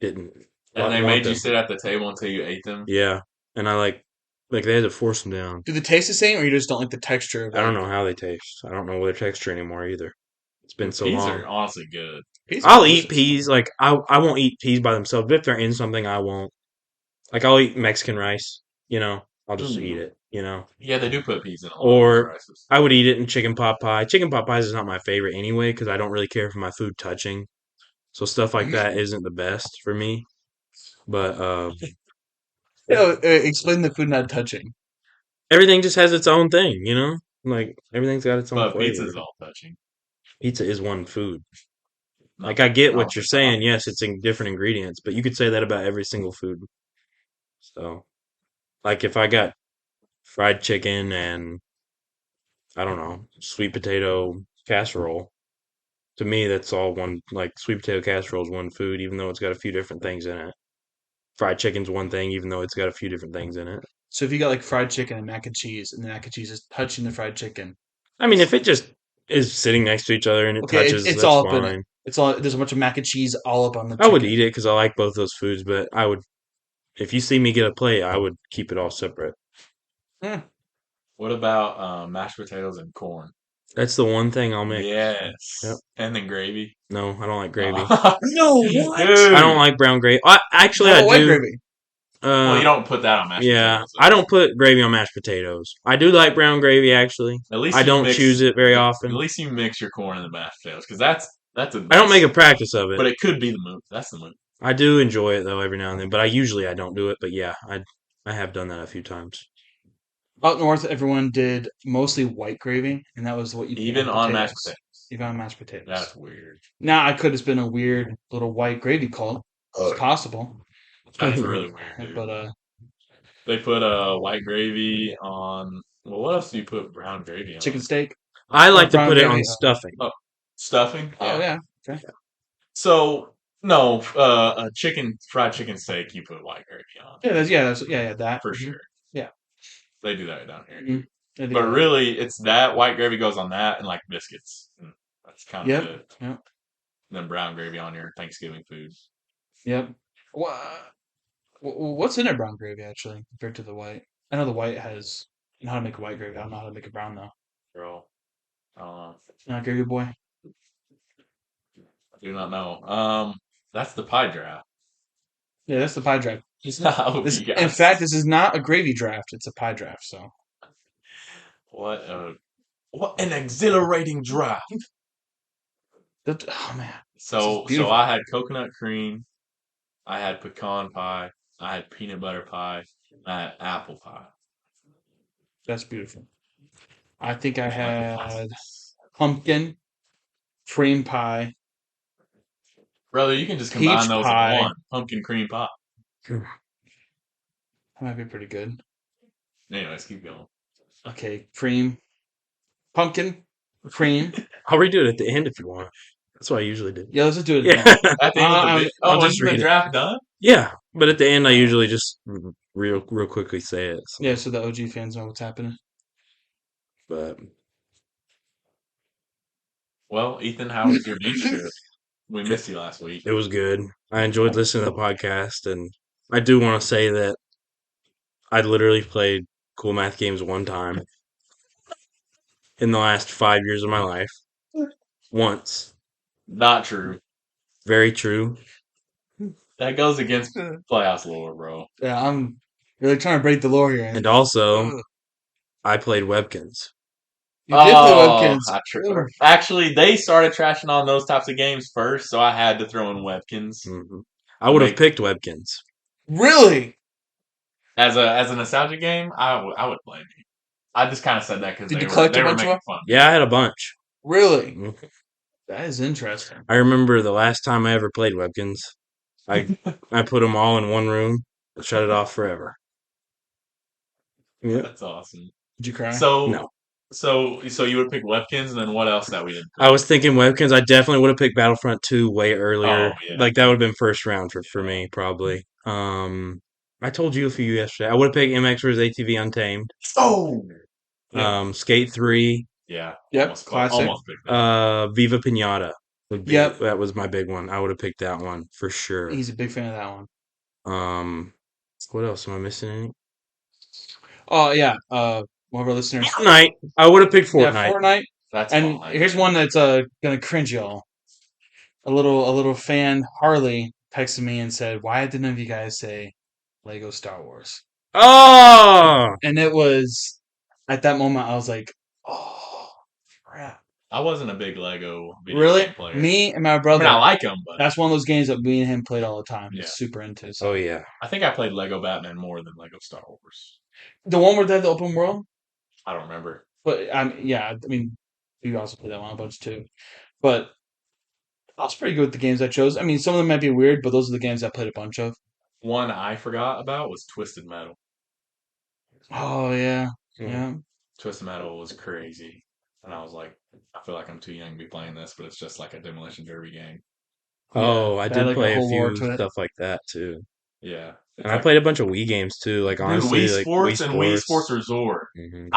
Speaker 3: didn't
Speaker 2: And they
Speaker 3: want
Speaker 2: made you
Speaker 3: them.
Speaker 2: sit at the table until you ate them.
Speaker 3: Yeah, and I like they had to force them down.
Speaker 1: Do they taste the same, or you just don't like the texture of it?
Speaker 3: I don't know how they taste. I don't know their texture anymore either. It's been so
Speaker 2: Peas
Speaker 3: long.
Speaker 2: are honestly good.
Speaker 1: Peas are
Speaker 3: I'll eat
Speaker 1: delicious.
Speaker 3: peas. Like I won't eat peas by themselves. But if they're in something, I won't. Like I'll eat Mexican rice. I'll just eat it.
Speaker 2: Yeah, they do put peas in a lot of
Speaker 3: Or
Speaker 2: rices.
Speaker 3: I would eat it in chicken pot pie. Chicken pot pies is not my favorite anyway because I don't really care for my food touching. So stuff like that isn't the best for me. But
Speaker 1: Explain the food not touching.
Speaker 3: everything just has its own thing. Like everything's got its own
Speaker 2: But
Speaker 3: flavor.
Speaker 2: pizza's all touching.
Speaker 3: Pizza is one food.
Speaker 2: No,
Speaker 3: Like I get
Speaker 2: I
Speaker 3: what
Speaker 2: don't
Speaker 3: you're
Speaker 2: think
Speaker 3: saying. Yes, it's in different ingredients, but you could say that about every single food. So, like if I got fried chicken and I don't know, sweet potato casserole, to me that's all one. Like sweet potato casserole is one food, even though it's got a few different things in it. Fried chicken's one thing, even though it's got a few different things in it.
Speaker 1: So if you got like fried chicken and mac and cheese, and the mac and cheese is touching the fried chicken,
Speaker 3: I mean, if it just is sitting next to each other and it
Speaker 1: okay,
Speaker 3: touches,
Speaker 1: it's
Speaker 3: that's
Speaker 1: all up in it.
Speaker 3: fine.
Speaker 1: It's all there's a bunch of mac and cheese all up on the
Speaker 3: I would
Speaker 1: chicken.
Speaker 3: eat it because I like both those foods, but I would, if you see me get a plate, I would keep it all separate.
Speaker 1: Hmm.
Speaker 2: What about mashed potatoes and corn?
Speaker 3: That's the one thing I'll mix.
Speaker 2: Yes.
Speaker 3: Yep.
Speaker 2: And then gravy.
Speaker 3: No, I don't like gravy.
Speaker 1: No, what?
Speaker 2: Dude.
Speaker 3: I don't like brown gravy. Actually,
Speaker 1: How
Speaker 3: I
Speaker 1: about white
Speaker 3: do.
Speaker 1: gravy?
Speaker 2: Well, you don't put that on mashed
Speaker 3: Yeah,
Speaker 2: potatoes.
Speaker 3: I don't put gravy on mashed potatoes. I do like brown gravy, actually.
Speaker 2: At least
Speaker 3: I
Speaker 2: you
Speaker 3: don't
Speaker 2: mix,
Speaker 3: choose it very
Speaker 2: At
Speaker 3: often.
Speaker 2: least you mix your corn and the mashed potatoes because that's a nice,
Speaker 3: I don't make a practice of
Speaker 2: but
Speaker 3: it.
Speaker 2: it could be the move. That's the move.
Speaker 3: I do enjoy it though every now and then, but I don't do it. But yeah, I have done that a few times.
Speaker 1: Up north, everyone did mostly white gravy, and that was what you
Speaker 2: Even on mashed potatoes.
Speaker 1: Even on mashed potatoes.
Speaker 2: That's weird.
Speaker 1: Now, I could have been a weird little white gravy cult. It's possible.
Speaker 2: That's really weird, dude.
Speaker 1: But
Speaker 2: They put white gravy on. Well, what else do you put brown gravy on?
Speaker 1: chicken steak.
Speaker 3: I like to
Speaker 1: brown
Speaker 3: put it
Speaker 1: gravy,
Speaker 3: on stuffing.
Speaker 2: Oh, stuffing.
Speaker 1: Oh yeah. Okay.
Speaker 2: So no, a fried chicken steak. You put white gravy on
Speaker 1: Yeah, that
Speaker 2: for
Speaker 1: mhm.
Speaker 2: sure.
Speaker 1: Yeah.
Speaker 2: They do that down here.
Speaker 1: Mhm. They do
Speaker 2: But
Speaker 1: that.
Speaker 2: really, it's that white gravy goes on that and like biscuits. That's kind of
Speaker 1: Yep.
Speaker 2: good.
Speaker 1: Yep.
Speaker 2: And then brown gravy on your Thanksgiving food.
Speaker 1: Yep. What's in a brown gravy actually compared to the white? I know the white has you know how to make a white gravy. I don't know how to make a brown though.
Speaker 2: Bro, I don't know.
Speaker 1: Not gravy boy.
Speaker 2: I do not know. That's the pie draft.
Speaker 1: Yeah, that's the pie draft.
Speaker 2: It's not how
Speaker 1: This,
Speaker 2: you
Speaker 1: in
Speaker 2: guys.
Speaker 1: fact, this is not a gravy draft. It's a pie draft. So
Speaker 2: What an exhilarating draft.
Speaker 1: oh man.
Speaker 2: So
Speaker 1: beautiful.
Speaker 2: I had coconut cream, I had pecan pie, I had peanut butter pie, I had apple pie.
Speaker 1: That's beautiful. I think I had pumpkin, cream pie,
Speaker 2: Brother, you can just
Speaker 1: peach
Speaker 2: combine those
Speaker 1: pie.
Speaker 2: in one. Pumpkin cream pie.
Speaker 1: That might be pretty good.
Speaker 2: Anyways, keep going.
Speaker 1: Okay, cream, pumpkin, cream.
Speaker 3: I'll redo it at the end if you want. That's what I usually do.
Speaker 1: Yeah, let's just do it.
Speaker 3: Yeah,
Speaker 2: At the end of the
Speaker 3: I'll
Speaker 2: oh,
Speaker 3: just
Speaker 2: isn't the
Speaker 3: read it.
Speaker 2: draft done?
Speaker 3: Yeah, but at the end I usually just real quickly say it. So.
Speaker 1: Yeah, so the OG fans know what's happening.
Speaker 3: But
Speaker 2: Well, Ethan, how was your beach trip? We missed you last week.
Speaker 3: it was good. I enjoyed listening to the podcast, and I do want to say that I literally played Cool Math games one time in the last 5 years of my life. Once.
Speaker 2: Not true.
Speaker 3: Very true.
Speaker 2: That goes against Playhouse lore, bro.
Speaker 1: Yeah, I'm really trying to break the lore here.
Speaker 3: And also,
Speaker 1: Ugh.
Speaker 3: I played Webkins.
Speaker 1: You did play
Speaker 2: Oh,
Speaker 1: Webkins. Ugh.
Speaker 2: actually, they started trashing on those types of games first, so I had to throw in Webkins
Speaker 3: Hmm. I
Speaker 2: to
Speaker 3: would have
Speaker 2: make
Speaker 3: picked Webkins.
Speaker 1: Really?
Speaker 2: as a nostalgia game. I would play it. I just kind of said that because
Speaker 1: Did you collect
Speaker 2: they
Speaker 1: a
Speaker 2: were
Speaker 1: bunch of
Speaker 2: making
Speaker 1: them?
Speaker 2: fun.
Speaker 3: Yeah, I had a bunch.
Speaker 1: Really?
Speaker 3: Mhm.
Speaker 1: That is interesting.
Speaker 3: I remember the last time I ever played Webkins. I put them all in one room, shut it off forever. Yeah.
Speaker 2: That's awesome.
Speaker 1: Did you cry?
Speaker 2: So
Speaker 3: No.
Speaker 2: so you would pick Webkins, and then what else that we didn't
Speaker 3: I
Speaker 2: pick?
Speaker 3: was thinking Webkins. I definitely would have picked Battlefront 2 way earlier.
Speaker 2: Oh yeah,
Speaker 3: Like that would have been first round for
Speaker 2: yeah.
Speaker 3: me probably. I told you a few yesterday. I would have picked MX vs ATV Untamed.
Speaker 2: Oh yeah,
Speaker 3: Skate 3.
Speaker 2: yeah.
Speaker 1: Yep, classic.
Speaker 2: Almost picked that.
Speaker 3: Viva Pinata
Speaker 1: Yep.
Speaker 3: that was my big one. I would have picked that one for sure.
Speaker 1: He's a big fan of that one.
Speaker 3: Um, what else am I missing? Any?
Speaker 1: Oh yeah. One of our listeners.
Speaker 3: Fortnite. I would have picked
Speaker 1: Yeah,
Speaker 3: Fortnite.
Speaker 1: Fortnite.
Speaker 2: That's
Speaker 1: And
Speaker 2: fine.
Speaker 1: here's one that's gonna cringe y'all. A little fan, Harley, texted me and said, "Why did none of you guys say Lego Star Wars?"
Speaker 3: Oh,
Speaker 1: And it was at that moment I was like, "Oh crap!"
Speaker 2: I wasn't a big Lego video
Speaker 1: Really?
Speaker 2: game player.
Speaker 1: Me and my
Speaker 2: I mean,
Speaker 1: brother.
Speaker 2: I like them, but
Speaker 1: That's one of those games that me and him played all the time.
Speaker 2: yeah.
Speaker 1: He's super into.
Speaker 3: oh
Speaker 1: So
Speaker 3: yeah.
Speaker 2: I think I played Lego Batman more than Lego Star Wars.
Speaker 1: the one where they had the open world.
Speaker 2: I don't remember.
Speaker 1: But yeah, I mean, you also played that one a bunch too. But I was pretty good with the games I chose. I mean, some of them might be weird, but those are the games I played a bunch of.
Speaker 2: One I forgot about was Twisted Metal.
Speaker 1: Oh yeah,
Speaker 3: Hmm.
Speaker 1: yeah.
Speaker 2: Twisted Metal was crazy, and I was like, I feel like I'm too young to be playing this, but it's just like a demolition derby game.
Speaker 3: Oh, I
Speaker 1: It had
Speaker 3: did
Speaker 1: like a
Speaker 3: play a
Speaker 1: whole lore
Speaker 3: few
Speaker 1: to it.
Speaker 3: stuff like that too.
Speaker 2: Yeah,
Speaker 3: And
Speaker 2: it's
Speaker 3: I
Speaker 2: like
Speaker 3: played a bunch of Wii games too. Like
Speaker 2: dude,
Speaker 3: honestly,
Speaker 2: Wii
Speaker 3: like Wii
Speaker 2: Sports and Wii Sports
Speaker 3: Sports.
Speaker 2: Resort.
Speaker 3: Hmm.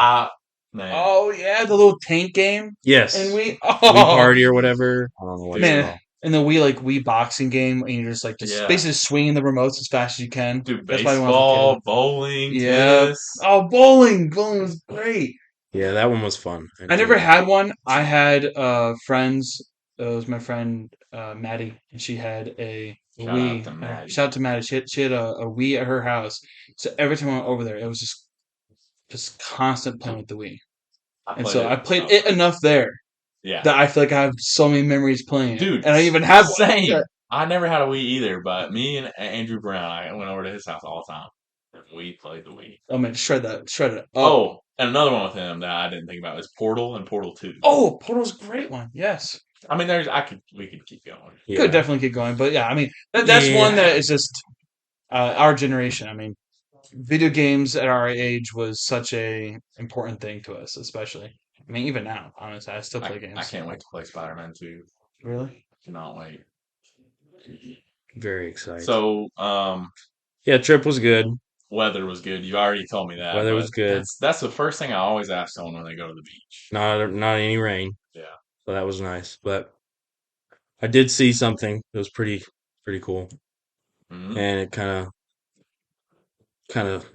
Speaker 2: Man,
Speaker 1: Oh yeah, the little tank game.
Speaker 3: Yes,
Speaker 1: And we
Speaker 3: Wii
Speaker 1: oh
Speaker 3: Party or whatever. I don't know what it's
Speaker 1: man,
Speaker 3: called.
Speaker 1: and the Wii boxing game, and you're just
Speaker 2: yeah,
Speaker 1: basically swinging the remotes as fast as you can.
Speaker 2: dude,
Speaker 1: That's why I was a kid.
Speaker 2: baseball, bowling,
Speaker 1: Yeah.
Speaker 2: tennis.
Speaker 1: Oh, bowling. Bowling was great.
Speaker 3: Yeah, that one was fun.
Speaker 1: I never had one. I had friends. It was my friend Maddie, and she had a
Speaker 2: Shout out
Speaker 1: Wii.
Speaker 2: to Maddie.
Speaker 1: Shout out to Maddie. She had a Wii at her house. So every time I went over there, it was just constant playing with the Wii. And so I played it enough there
Speaker 2: Yeah,
Speaker 1: that I feel like I have so many memories playing it.
Speaker 2: dude,
Speaker 1: And I even have one.
Speaker 2: same. I never had a Wii either, but me and Andrew Brown, I went over to his house all the time, and we played the Wii.
Speaker 1: Oh man, shred it.
Speaker 2: Oh, and another one with him that I didn't think about is Portal and Portal 2.
Speaker 1: Oh, Portal's a great one. Yes.
Speaker 2: I mean, we could keep going.
Speaker 3: Yeah.
Speaker 1: Could definitely keep going, but yeah, I mean that's one that is just our generation. I mean, video games at our age was such a important thing to us, especially. I mean, even now, honestly, I still play games.
Speaker 2: I can't wait to play Spider-Man 2.
Speaker 1: Really?
Speaker 2: Cannot wait.
Speaker 3: Very excited.
Speaker 2: So,
Speaker 3: yeah, trip was good.
Speaker 2: weather was good. You already told me that.
Speaker 3: Weather was
Speaker 2: but
Speaker 3: good.
Speaker 2: That's the first thing I always ask someone when they go to the beach.
Speaker 3: Not any rain.
Speaker 2: Yeah.
Speaker 3: So that was nice. But I did see something that was pretty cool.
Speaker 2: Mhm.
Speaker 3: And it kind of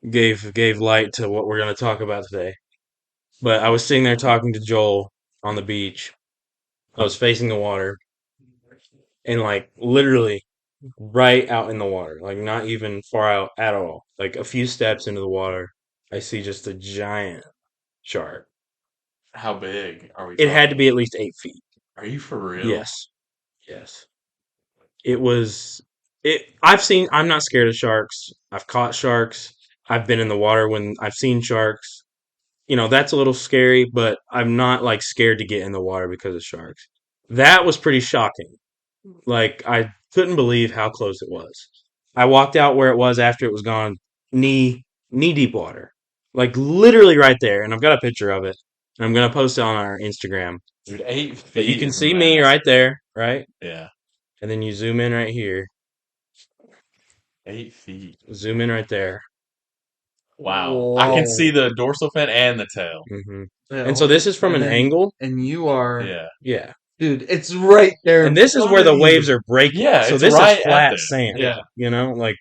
Speaker 3: gave light to what we're going to talk about today. But I was sitting there talking to Joel on the beach. I was facing the water and like literally right out in the water, like not even far out at all. Like a few steps into the water, I see just a giant shark.
Speaker 2: How big are we
Speaker 3: It had to
Speaker 2: talking?
Speaker 3: be at least 8 feet.
Speaker 2: Are you for real?
Speaker 3: Yes. Yes. It was I'm not scared of sharks. I've caught sharks. I've been in the water when I've seen sharks. That's a little scary, but I'm not like scared to get in the water because of sharks. That was pretty shocking. Like I couldn't believe how close it was. I walked out where it was after it was gone, knee deep water. Like literally right there, and I've got a picture of it. And I'm gonna post it on our Instagram.
Speaker 2: Dude, 8 feet.
Speaker 3: But you can
Speaker 2: is
Speaker 3: see me
Speaker 2: massive.
Speaker 3: right there, right?
Speaker 2: Yeah.
Speaker 3: And then you zoom in right here.
Speaker 2: 8 feet.
Speaker 3: Zoom in right there.
Speaker 2: Wow. I can
Speaker 1: Whoa.
Speaker 2: see the dorsal fin and the tail.
Speaker 3: Hmm.
Speaker 1: Yeah,
Speaker 3: And so this is from
Speaker 1: and
Speaker 3: an
Speaker 1: then-
Speaker 3: angle.
Speaker 1: and you are,
Speaker 2: Yeah.
Speaker 3: Yeah.
Speaker 1: dude. It's right there.
Speaker 3: And this is where the waves are breaking.
Speaker 2: Yeah,
Speaker 3: So
Speaker 2: it's
Speaker 3: this
Speaker 2: right
Speaker 3: is
Speaker 2: at
Speaker 3: flat
Speaker 2: there.
Speaker 3: sand.
Speaker 2: Yeah.
Speaker 3: Like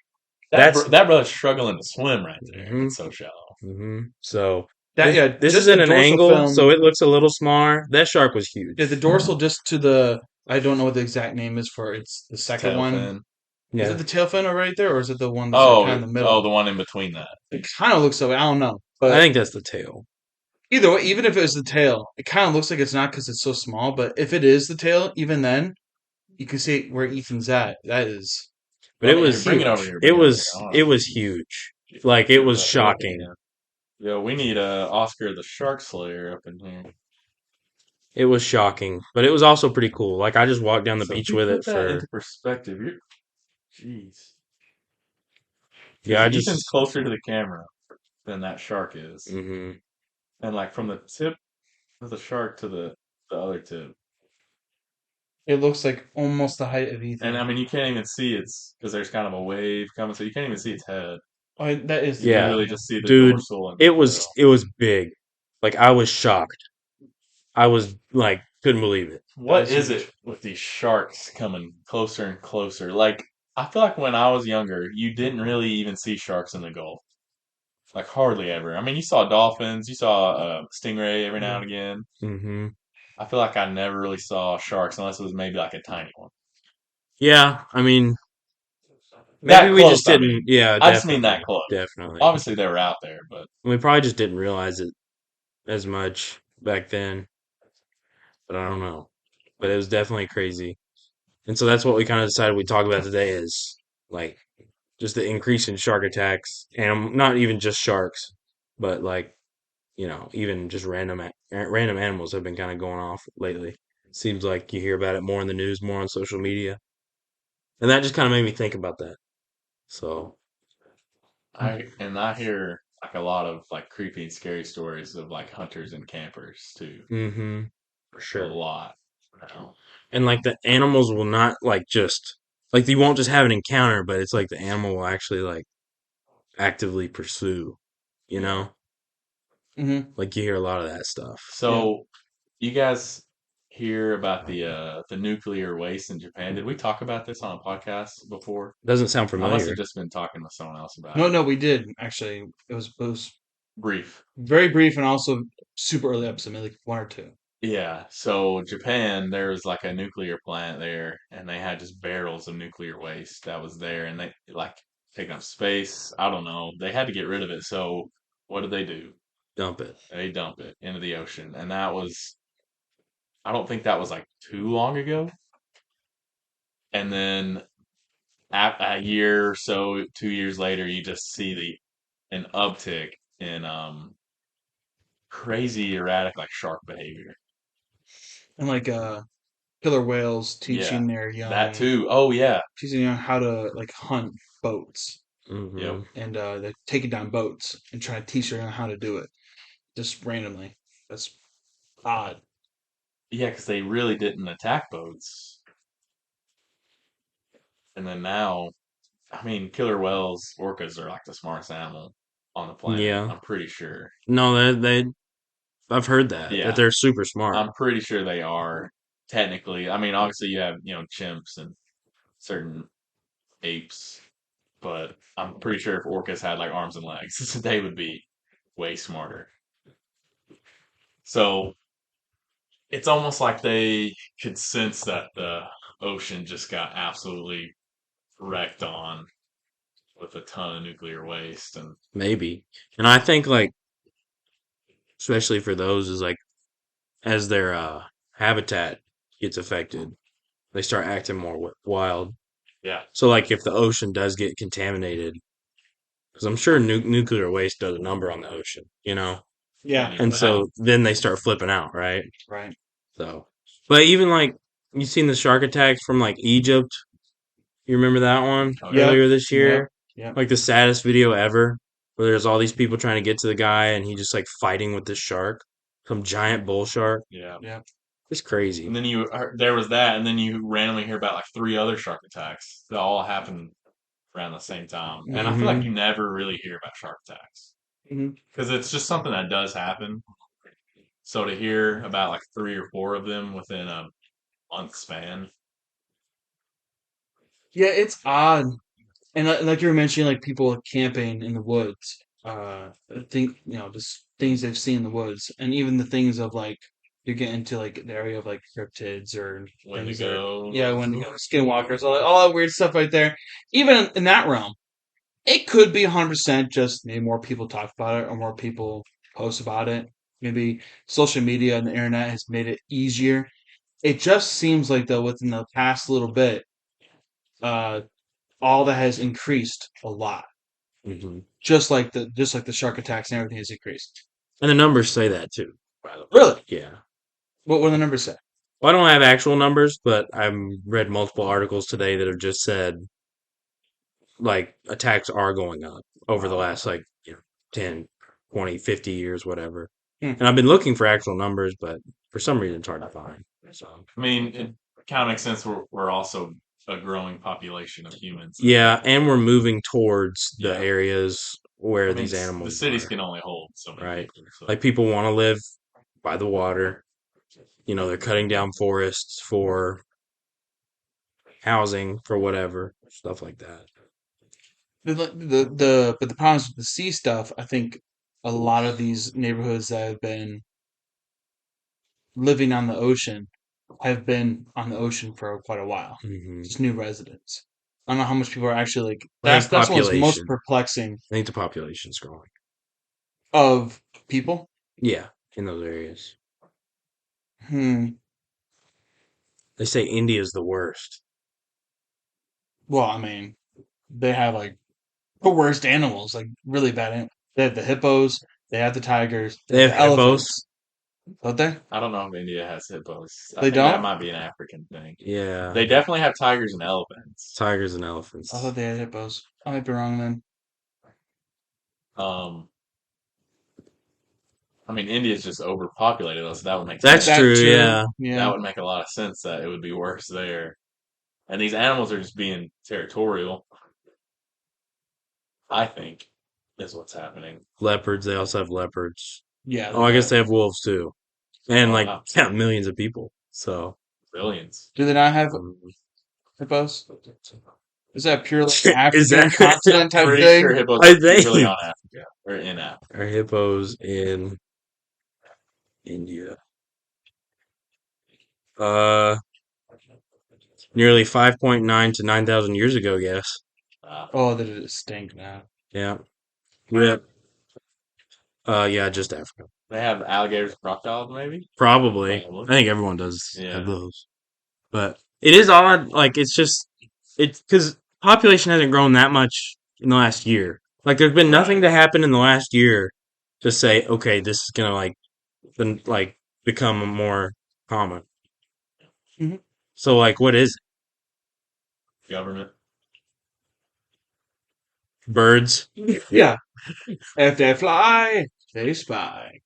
Speaker 2: That
Speaker 3: that's.
Speaker 2: brother's struggling to swim right there.
Speaker 3: Mhm.
Speaker 2: It's so shallow.
Speaker 3: So
Speaker 1: That
Speaker 3: this
Speaker 1: just
Speaker 3: is in
Speaker 1: the
Speaker 3: an
Speaker 1: dorsal
Speaker 3: angle,
Speaker 1: film-
Speaker 3: so it looks a little smaller. That shark was huge.
Speaker 1: Yeah, the dorsal just to the I don't know what the exact name is for it's the second
Speaker 2: tail
Speaker 1: one.
Speaker 2: fin.
Speaker 1: Is it
Speaker 3: Yeah.
Speaker 1: the tail fin right there, or is it the one that's like kind of in the middle?
Speaker 2: The one in between that.
Speaker 1: It kind of looks so. I don't know,
Speaker 3: I
Speaker 1: but
Speaker 3: think that's the tail.
Speaker 1: either way, even if it was the tail, it kind of looks like it's not because it's so small. But if it is the tail, even then, you can see where Ethan's at. That is
Speaker 3: But it
Speaker 2: Here,
Speaker 3: was
Speaker 2: bring it over
Speaker 1: huge.
Speaker 2: here.
Speaker 3: it
Speaker 2: Bring it over here.
Speaker 3: was
Speaker 2: I
Speaker 3: it
Speaker 2: want
Speaker 3: was
Speaker 2: to
Speaker 3: huge. Like it was
Speaker 2: look
Speaker 3: shocking.
Speaker 2: again. Yo, we need Oscar the Shark Slayer up in here.
Speaker 3: It was shocking, but it was also pretty cool. Like I just walked down the
Speaker 2: So if
Speaker 3: beach
Speaker 2: you
Speaker 3: with
Speaker 2: put
Speaker 3: it
Speaker 2: that
Speaker 3: for
Speaker 2: into perspective, jeez,
Speaker 3: yeah,
Speaker 2: because
Speaker 3: I
Speaker 2: Ethan's
Speaker 3: just
Speaker 2: closer to the camera than that shark is,
Speaker 3: hmm
Speaker 2: and like from the tip of the shark to the other tip,
Speaker 1: It looks like almost the height of
Speaker 2: and I
Speaker 1: Ethan.
Speaker 2: mean you can't even see its because there's kind of a wave coming, so you can't even see its head.
Speaker 1: Oh, that is
Speaker 2: You
Speaker 1: the tail.
Speaker 3: yeah,
Speaker 2: literally
Speaker 1: Yeah.
Speaker 2: just see the
Speaker 3: dude,
Speaker 2: dorsal and the
Speaker 3: it
Speaker 2: tail.
Speaker 3: was big. Like I was shocked. I was like couldn't believe it.
Speaker 1: That
Speaker 2: What
Speaker 1: is
Speaker 2: is
Speaker 1: huge.
Speaker 2: it with these sharks coming closer and closer? Like I feel like when I was younger, you didn't really even see sharks in the Gulf. Like hardly ever. I mean, you saw dolphins, you saw stingray every now
Speaker 1: Yeah.
Speaker 2: and again.
Speaker 3: Hmm
Speaker 2: I feel like I never really saw sharks unless it was maybe like a tiny one.
Speaker 3: Yeah, I mean, maybe
Speaker 2: That
Speaker 3: we just
Speaker 2: close, I
Speaker 3: didn't.
Speaker 2: mean.
Speaker 3: Yeah,
Speaker 2: I just mean that
Speaker 3: definitely,
Speaker 2: close.
Speaker 3: definitely.
Speaker 2: Obviously, they were out there, but
Speaker 3: We probably just didn't realize it as much back then, but I don't know. But it was definitely crazy. And so that's what we kind of decided we'd talk about today is like just the increase in shark attacks, and not even just sharks, but like even just random animals have been kind of going off lately. Seems like you hear about it more in the news, more on social media, and that just kind of made me think about that. So,
Speaker 2: I hear like a lot of like creepy and scary stories of like hunters and campers too.
Speaker 3: for
Speaker 2: A
Speaker 3: sure.
Speaker 2: lot now.
Speaker 3: And like the animals will not like just like you won't just have an encounter, but it's like the animal will actually like actively pursue, you
Speaker 2: Yeah.
Speaker 3: know?
Speaker 1: Hmm.
Speaker 3: Like you hear a lot of that stuff.
Speaker 1: Yeah.
Speaker 2: So you guys hear about the nuclear waste in Japan? Did we talk about this on a podcast before?
Speaker 3: Doesn't sound
Speaker 2: I must have
Speaker 3: familiar.
Speaker 2: just been talking with someone else about
Speaker 1: No,
Speaker 2: it.
Speaker 1: no, we did actually. It was
Speaker 2: Brief.
Speaker 1: very brief and also super early episode, maybe like one or two.
Speaker 2: Yeah. So Japan, there was like a nuclear plant there, and they had just barrels of nuclear waste that was there, and they like taking up space. I don't know. They had to get rid of it. So what did they do?
Speaker 3: Dump it.
Speaker 2: They dump it into the ocean, and that was I don't think that was like too long ago. And then a year or so, 2 years later, you just see the an uptick in crazy erratic like shark behavior.
Speaker 1: And like killer whales
Speaker 2: Yeah,
Speaker 1: teaching their
Speaker 2: that
Speaker 1: young
Speaker 2: too. Oh yeah.
Speaker 1: how to like hunt boats,
Speaker 2: Yep.
Speaker 3: Hmm
Speaker 1: and they're taking down boats and trying to teach their young how to do it just randomly. That's odd.
Speaker 2: Yeah, because they really didn't attack boats, and then now, I mean, killer whales, orcas are like the smartest animal on the planet.
Speaker 3: Yeah.
Speaker 2: I'm pretty sure.
Speaker 3: No, I've heard that
Speaker 2: Yeah,
Speaker 3: they're super smart.
Speaker 2: I'm pretty sure they are technically. I mean, obviously you have chimps and certain apes, but I'm pretty sure if orcas had like arms and legs, they would be way smarter. So it's almost like they could sense that the ocean just got absolutely wrecked on with a ton of nuclear waste. And
Speaker 3: Maybe. And I think like especially for those is like as their habitat gets affected, they start acting more wild.
Speaker 2: yeah,
Speaker 3: So like if the ocean does get contaminated, because I'm sure nuclear waste does a number on the ocean,
Speaker 1: Yeah,
Speaker 2: plenty of
Speaker 3: and
Speaker 2: that.
Speaker 3: so then they start flipping out, right?
Speaker 1: right.
Speaker 3: So, but even like you seen the shark attacks from like Egypt. You remember that one
Speaker 2: Oh yeah.
Speaker 1: Yep.
Speaker 3: earlier this
Speaker 1: Yep.
Speaker 3: year?
Speaker 1: Yep.
Speaker 3: Like the saddest video ever, where there's all these people trying to get to the guy and he just like fighting with this shark, some giant bull shark.
Speaker 2: Yeah.
Speaker 1: Yep.
Speaker 3: It's
Speaker 2: And
Speaker 3: crazy.
Speaker 2: then there was that, and then you randomly hear about like three other shark attacks that all happened around the same time. And I
Speaker 1: Hmm.
Speaker 2: feel like
Speaker 3: Hmm
Speaker 2: you never really hear about shark attacks
Speaker 1: Hmm.
Speaker 2: because it's just something that does happen. So to hear about like three or four of them within a month span,
Speaker 1: Yeah, it's odd. And like you were mentioning, like people camping in the woods. I think just things they've seen in the woods, and even the things of like you get into like the area of like cryptids or things that are
Speaker 2: Wendigo.
Speaker 1: Wendigo, skinwalkers, all that weird stuff right there. Even in that realm, it could be 100% just maybe more people talk about it or more people post about it. Maybe social media and the internet has made it easier. It just seems like though within the past little bit, uh, all that has increased a lot.
Speaker 3: Hmm.
Speaker 1: Just like the shark attacks and everything has increased.
Speaker 3: And the numbers say that too, by the way.
Speaker 1: Really?
Speaker 3: Yeah.
Speaker 1: What do the numbers say?
Speaker 3: Well, I don't have actual numbers, but I've read multiple articles today that have just said like attacks are going up over the last like 10, 20, 50 years, whatever.
Speaker 1: Hmm.
Speaker 3: And I've been looking for actual numbers, but for some reason it's hard to find. So
Speaker 2: I mean, it kind of makes sense. We're also a growing population of humans.
Speaker 3: yeah, and we're moving towards the
Speaker 2: Yeah.
Speaker 3: areas where
Speaker 2: I mean,
Speaker 3: these
Speaker 2: the
Speaker 3: animals
Speaker 2: cities
Speaker 3: are.
Speaker 2: can only hold so many
Speaker 3: Right.
Speaker 2: people. So.
Speaker 3: Like people want to live by the water. They're cutting down forests for housing, for whatever, stuff like that.
Speaker 1: But the problems with the sea stuff, I think a lot of these neighborhoods that have been living on the ocean have been on the ocean for quite a while.
Speaker 3: Hmm.
Speaker 1: Just new residents. I don't know how much people are actually like.
Speaker 3: I think
Speaker 1: That's what's most
Speaker 3: population.
Speaker 1: perplexing
Speaker 3: I think the population's growing.
Speaker 1: of people.
Speaker 3: Yeah, in those areas.
Speaker 1: Hmm.
Speaker 3: They say India's the worst.
Speaker 1: Well, I mean, they have like the worst animals, like really bad animals. They have the hippos. They have the tigers. They
Speaker 3: They
Speaker 1: have
Speaker 3: have
Speaker 1: the
Speaker 3: hippos.
Speaker 1: elephants. Don't they?
Speaker 2: I don't know if India has hippos. I
Speaker 1: They
Speaker 2: think that
Speaker 1: don't.
Speaker 2: might be an African thing.
Speaker 3: Yeah,
Speaker 2: They definitely have tigers and elephants.
Speaker 3: tigers and
Speaker 1: I
Speaker 3: elephants.
Speaker 1: thought they had hippos. I might be wrong then.
Speaker 2: Um, I mean, India's just overpopulated, though, so that would make
Speaker 3: That's
Speaker 2: sense.
Speaker 1: That
Speaker 3: true.
Speaker 1: true.
Speaker 3: Yeah,
Speaker 2: That
Speaker 1: Yeah.
Speaker 2: would make a lot of sense that it would be worse there. And these animals are just being territorial, I think, is what's happening.
Speaker 3: leopards. They also have leopards.
Speaker 1: Yeah.
Speaker 3: Oh, I guess they have wolves too, and
Speaker 2: Oh,
Speaker 3: like
Speaker 2: wow.
Speaker 3: millions of people. So
Speaker 2: Billions.
Speaker 1: Do they not have
Speaker 3: um,
Speaker 1: hippos? Is that purely
Speaker 3: is
Speaker 1: African
Speaker 3: that?
Speaker 1: continent type
Speaker 2: Pretty sure
Speaker 1: thing?
Speaker 2: hippos
Speaker 3: I
Speaker 2: are purely
Speaker 3: think
Speaker 2: on Africa, or in Africa.
Speaker 3: are hippos in India? Uh, nearly 5.9 to 9,000 years ago. Yes.
Speaker 2: Uh,
Speaker 1: Oh, that it stink now.
Speaker 3: Yeah. Rip. Yeah, just Africa.
Speaker 2: they have alligators and crocodiles, maybe?
Speaker 3: Probably. I
Speaker 2: Probably.
Speaker 3: think everyone does have
Speaker 2: Yeah.
Speaker 3: those. But it is odd. Like, it's because population hasn't grown that much in the last year. Like, there's been nothing
Speaker 2: Right.
Speaker 3: to happen in the last year to say, okay, this is gonna become more common.
Speaker 1: Mhm.
Speaker 3: So, like, what is
Speaker 2: Government.
Speaker 3: it? Birds?
Speaker 1: Yeah. If they fly, they spy.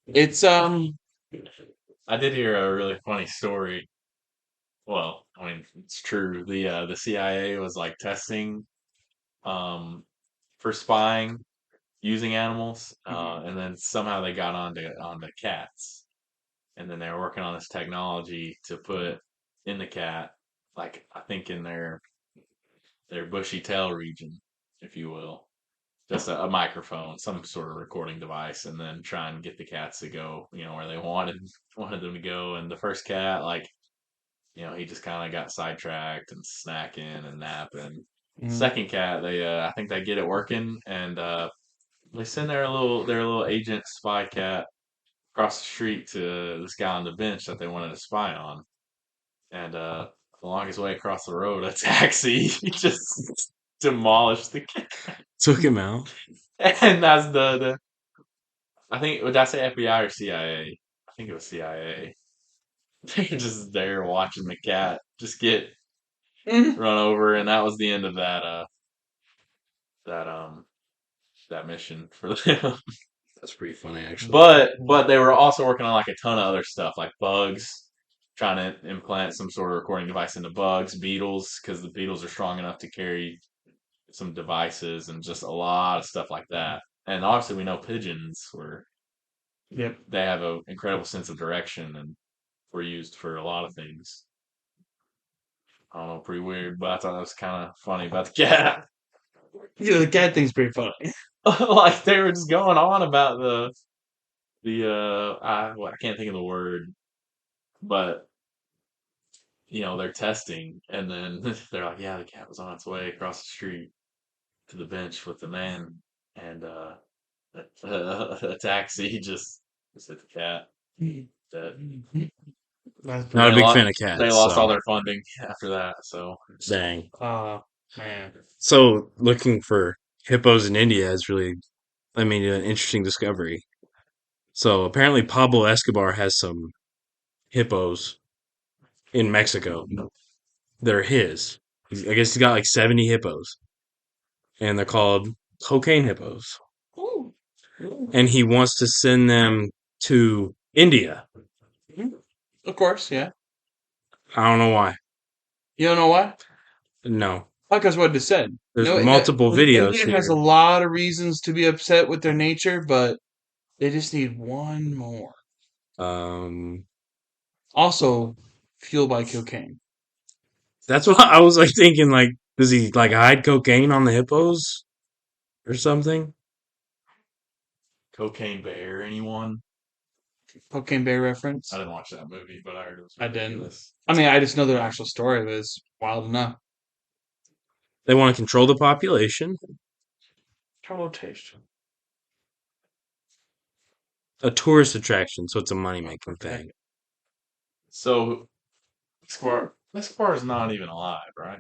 Speaker 1: It's
Speaker 2: I did hear a really funny story. Well, I mean, it's true. The CIA was like testing um for spying using animals, and then somehow they got onto cats, and then they were working on this technology to put in the cat, like I think in their bushy tail region, if you will, just a microphone, some sort of recording device, and then try and get the cats to go, where they wanted them to go. And the first cat, like, he just kind of got sidetracked and snacking and napping.
Speaker 1: mm,
Speaker 2: Second cat, I think they get it working, and they send their little agent spy cat across the street to this guy on the bench that they wanted to spy on. And along his way across the road, a taxi just demolished the cat.
Speaker 3: Took him out.
Speaker 2: And that's the I think, would I say FBI or CIA? I think it was CIA. They're just there watching the cat just get
Speaker 1: mm.
Speaker 2: run over, and that was the end of that that mission for them.
Speaker 3: That's pretty funny, actually.
Speaker 2: But they were also working on like a ton of other stuff, like bugs, trying to implant some sort of recording device into bugs, beetles, because the beetles are strong enough to carry some devices, and just a lot of stuff like that. And obviously, we know pigeons
Speaker 1: Yep.
Speaker 2: they have an incredible sense of direction and were used for a lot of things. I don't know, pretty weird, but I thought that was kind of funny about the cat.
Speaker 1: Yeah, the cat thing's pretty funny.
Speaker 2: Like they were just going on about I can't think of the word, but they're testing, and then they're like, yeah, the cat was on its way across the street to the bench with the man, and a taxi just hit the cat. Dead.
Speaker 1: That's
Speaker 3: Not
Speaker 2: They
Speaker 3: a
Speaker 1: pretty.
Speaker 3: big
Speaker 2: lost.
Speaker 3: fan of
Speaker 2: They
Speaker 3: cats,
Speaker 2: lost all
Speaker 3: so
Speaker 2: their funding after that. So
Speaker 3: dang.
Speaker 1: Oh man.
Speaker 3: So looking for hippos in India is really, I mean, an interesting discovery. So apparently Pablo Escobar has some hippos in Mexico. They're his. I guess he's got like 70 hippos, and they're called cocaine hippos.
Speaker 1: Ooh.
Speaker 3: And he wants to send them to India.
Speaker 1: Of course, yeah.
Speaker 3: I don't know why.
Speaker 1: You don't know why?
Speaker 3: No.
Speaker 1: Because what it said.
Speaker 3: There's
Speaker 1: No,
Speaker 3: multiple videos
Speaker 1: India has a
Speaker 3: here.
Speaker 1: lot of reasons to be upset with their nature, but they just need one more.
Speaker 3: Um,
Speaker 1: Also, fueled by cocaine.
Speaker 3: that's what I was like thinking. Like, does he like hide cocaine on the hippos or something?
Speaker 2: Cocaine Bear, anyone?
Speaker 1: Cocaine Bay reference.
Speaker 2: I didn't watch that movie, but I heard it was
Speaker 1: I didn't.
Speaker 2: ridiculous.
Speaker 1: I mean, I just know the actual story was wild enough.
Speaker 3: They want to control the population.
Speaker 1: Total taste.
Speaker 3: A tourist attraction, so it's a money making thing.
Speaker 2: So Escobar is not even alive, right?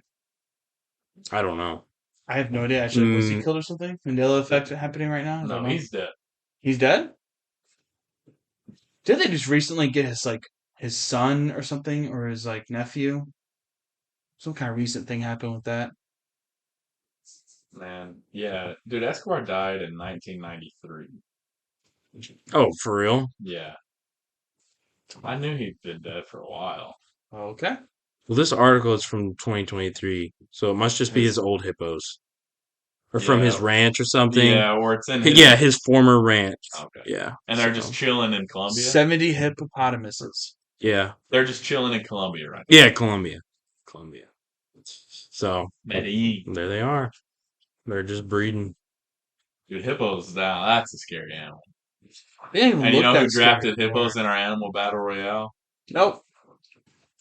Speaker 3: I don't know.
Speaker 1: I have no idea. Actually, was he
Speaker 3: Mm,
Speaker 1: killed or something? Mandela effect happening right now? I
Speaker 2: No,
Speaker 1: don't know.
Speaker 2: he's dead.
Speaker 1: He's dead? Did they just recently get his son or something, or his nephew? Some kind of recent thing happened with that.
Speaker 2: Man, yeah, dude, Escobar died in 1993.
Speaker 3: oh, for real?
Speaker 2: Yeah, I knew he'd been dead for a while.
Speaker 1: Okay.
Speaker 3: Well, this article is from 2023, so it must just be his
Speaker 2: His,
Speaker 3: old hippos. Or from
Speaker 2: yeah,
Speaker 3: his ranch or something.
Speaker 2: yeah, or it's in
Speaker 3: Yeah,
Speaker 2: his.
Speaker 3: his former ranch.
Speaker 2: Okay,
Speaker 3: Yeah,
Speaker 2: and they're just
Speaker 3: so,
Speaker 2: chilling in Colombia.
Speaker 1: 70 hippopotamuses.
Speaker 3: yeah.
Speaker 2: They're just chilling in Colombia right
Speaker 3: Yeah, Colombia. Colombia. So,
Speaker 2: now. Medellin.
Speaker 3: there they are. They're just breeding.
Speaker 2: Dude, hippos now, that's a scary animal.
Speaker 1: They didn't even
Speaker 2: And you
Speaker 1: look
Speaker 2: know who
Speaker 1: that scary
Speaker 2: drafted
Speaker 1: anymore.
Speaker 2: hippos in our animal battle royale?
Speaker 1: Nope.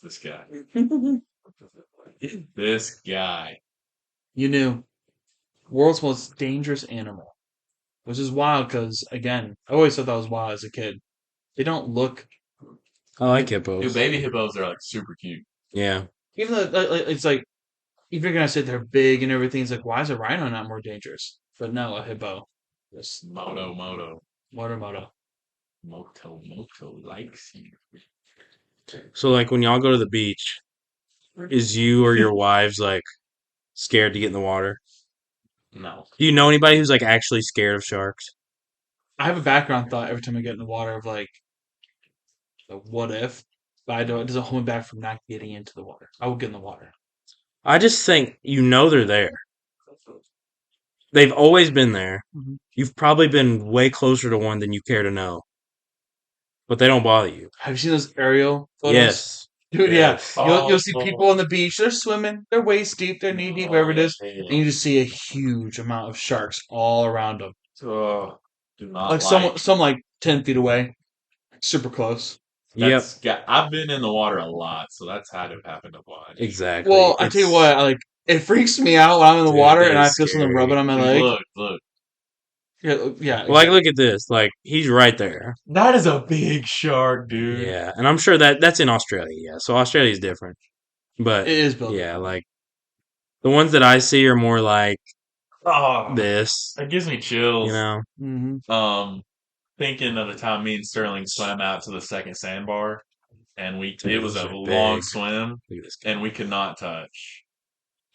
Speaker 2: This guy. This guy.
Speaker 1: You knew. World's most dangerous animal. Which is wild because, again, I always thought that was wild as a kid. They don't look.
Speaker 3: I like
Speaker 2: Dude,
Speaker 3: hippos.
Speaker 2: baby hippos are like super cute.
Speaker 3: Yeah.
Speaker 1: Even though it's like, if you're going to say they're big and everything, it's like, why is a rhino not more dangerous? But no, a hippo. Just
Speaker 2: Moto.
Speaker 1: Moto.
Speaker 2: Moto likes you.
Speaker 3: So, like, when y'all go to the beach, is you or your wives, like, scared to get in the water?
Speaker 2: No.
Speaker 3: Do you know anybody who's, like, actually scared of sharks?
Speaker 1: I have a background thought every time I get in the water of like, the what if, but I don't. It doesn't hold me back from not getting into the water. I will get in the water.
Speaker 3: I just think you know they're there. They've always been there.
Speaker 1: Mhm.
Speaker 3: You've probably been way closer to one than you care to know, but they don't bother you.
Speaker 1: Have you seen those aerial photos?
Speaker 3: Yes.
Speaker 1: Dude, yeah.
Speaker 2: Yes.
Speaker 1: You'll see people on the beach. They're swimming. They're waist deep. They're knee deep. Wherever it is, and you just see a huge amount of sharks all around them.
Speaker 2: Oh, do not
Speaker 1: Like some like 10 feet away, super close.
Speaker 3: Yep.
Speaker 2: I've been in the water a lot, so that's had to have happened a bunch.
Speaker 3: Exactly.
Speaker 1: Well, I tell you what, it freaks me out when I'm in the
Speaker 3: Dude,
Speaker 1: water
Speaker 3: that
Speaker 1: and I
Speaker 3: is
Speaker 1: feel something
Speaker 3: scary.
Speaker 1: rubbing on my
Speaker 2: Dude,
Speaker 1: leg.
Speaker 2: look.
Speaker 1: Yeah, yeah.
Speaker 3: Like, look at this. Like, he's right there.
Speaker 2: That is a big shark, dude.
Speaker 3: Yeah, and I'm sure that's in Australia. Yeah, so Australia's different. But
Speaker 1: It is built.
Speaker 3: yeah, like the ones that I see are more like
Speaker 2: Oh,
Speaker 3: this.
Speaker 2: that gives me chills.
Speaker 3: You know.
Speaker 1: Mm-hmm.
Speaker 2: Thinking of the time me and Sterling swam out to the second sandbar, and it
Speaker 3: Dude,
Speaker 2: was
Speaker 3: those
Speaker 2: a
Speaker 3: are
Speaker 2: long
Speaker 3: big.
Speaker 2: swim,
Speaker 3: Look at this guy.
Speaker 2: and we could not touch.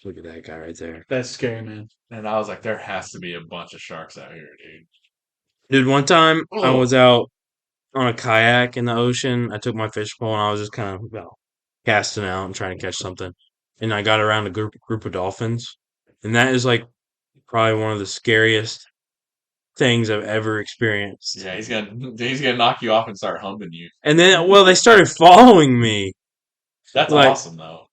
Speaker 3: Look at that guy right there.
Speaker 1: That's scary, man.
Speaker 2: And I was like, there has to be a bunch of sharks out here, dude.
Speaker 3: Dude, one time I
Speaker 2: Oh,
Speaker 3: was out on a kayak in the ocean. I took my fish pole and I was just kind of casting out and trying to catch something. And I got around a group of dolphins, and that is like probably one of the scariest things I've ever experienced.
Speaker 2: yeah, he's gonna knock you off and start humping you.
Speaker 3: And then, well, they started following me.
Speaker 2: That's
Speaker 3: Like
Speaker 2: awesome, though.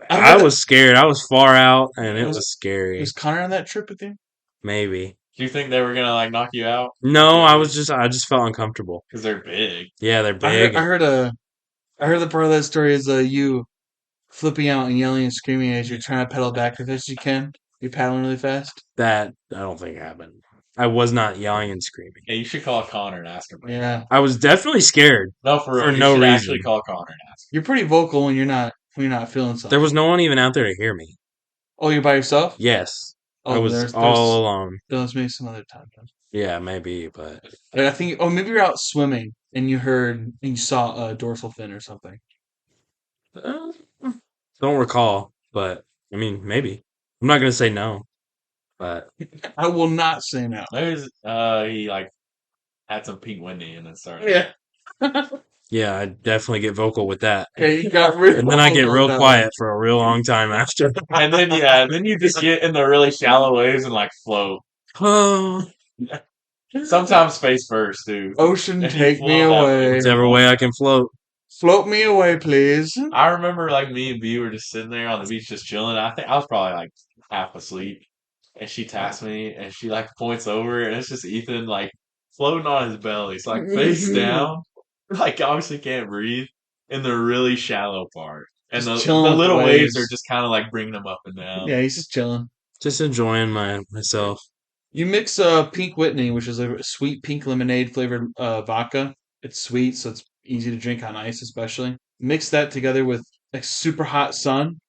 Speaker 3: I was scared. I was far out, and it was
Speaker 1: Was
Speaker 3: scary.
Speaker 1: Connor on that trip with you?
Speaker 3: Maybe
Speaker 2: Do you think they were gonna like knock you out?
Speaker 3: No, I just felt uncomfortable.
Speaker 2: Because they're big.
Speaker 3: Yeah, they're
Speaker 1: I
Speaker 3: big.
Speaker 1: heard the part of that story is you flipping out and yelling and screaming as you're trying to pedal back as fast as you can. You're paddling really fast.
Speaker 3: That I don't think happened. I was not yelling and screaming.
Speaker 2: Yeah, you should call Connor and ask him.
Speaker 1: Yeah,
Speaker 3: I was definitely scared
Speaker 2: No, for real.
Speaker 3: for
Speaker 2: You
Speaker 3: no
Speaker 2: should
Speaker 3: reason.
Speaker 2: actually call Connor and ask him.
Speaker 1: you're pretty vocal when you're not feeling something.
Speaker 3: There was no one even out there to hear me.
Speaker 1: Oh, you're by yourself?
Speaker 3: Yes, I
Speaker 1: Oh,
Speaker 3: was all alone.
Speaker 1: There's maybe some other time.
Speaker 3: Yeah, maybe, but
Speaker 1: I think. Oh, maybe you're out swimming and you saw a dorsal fin or something.
Speaker 3: uh, don't recall. But I mean, maybe. I'm not gonna say no. But
Speaker 1: I will not say no.
Speaker 2: Maybe he like had some pink Wendy and then started.
Speaker 1: Yeah.
Speaker 3: yeah, I definitely get vocal with that.
Speaker 1: Okay, you got real.
Speaker 3: And then I get
Speaker 1: vocal
Speaker 3: real
Speaker 1: with that
Speaker 3: quiet for a real long time after.
Speaker 2: And then you just get in the really shallow waves and like float.
Speaker 3: Oh,
Speaker 2: Sometimes face first, too.
Speaker 1: one. Ocean,
Speaker 2: And you
Speaker 1: take me
Speaker 2: float that way.
Speaker 1: away.
Speaker 3: whichever way I can float.
Speaker 1: Float me away, please.
Speaker 2: I remember like me and B were just sitting there on the beach just chilling. I think I was probably like half asleep. And she taps me and she like points over and it's just Ethan like floating on his belly. It's like face down. Like obviously can't breathe in the really shallow part. And
Speaker 1: Just
Speaker 2: the
Speaker 1: chilling with the
Speaker 2: little waves
Speaker 1: waves.
Speaker 2: are just kind of like bringing them up and down.
Speaker 1: Yeah, he's just chilling.
Speaker 3: Just enjoying myself.
Speaker 1: You mix Pink Whitney, which is a sweet pink lemonade flavored vodka. It's sweet, so it's easy to drink on ice, especially. Mix that together with a super hot sun.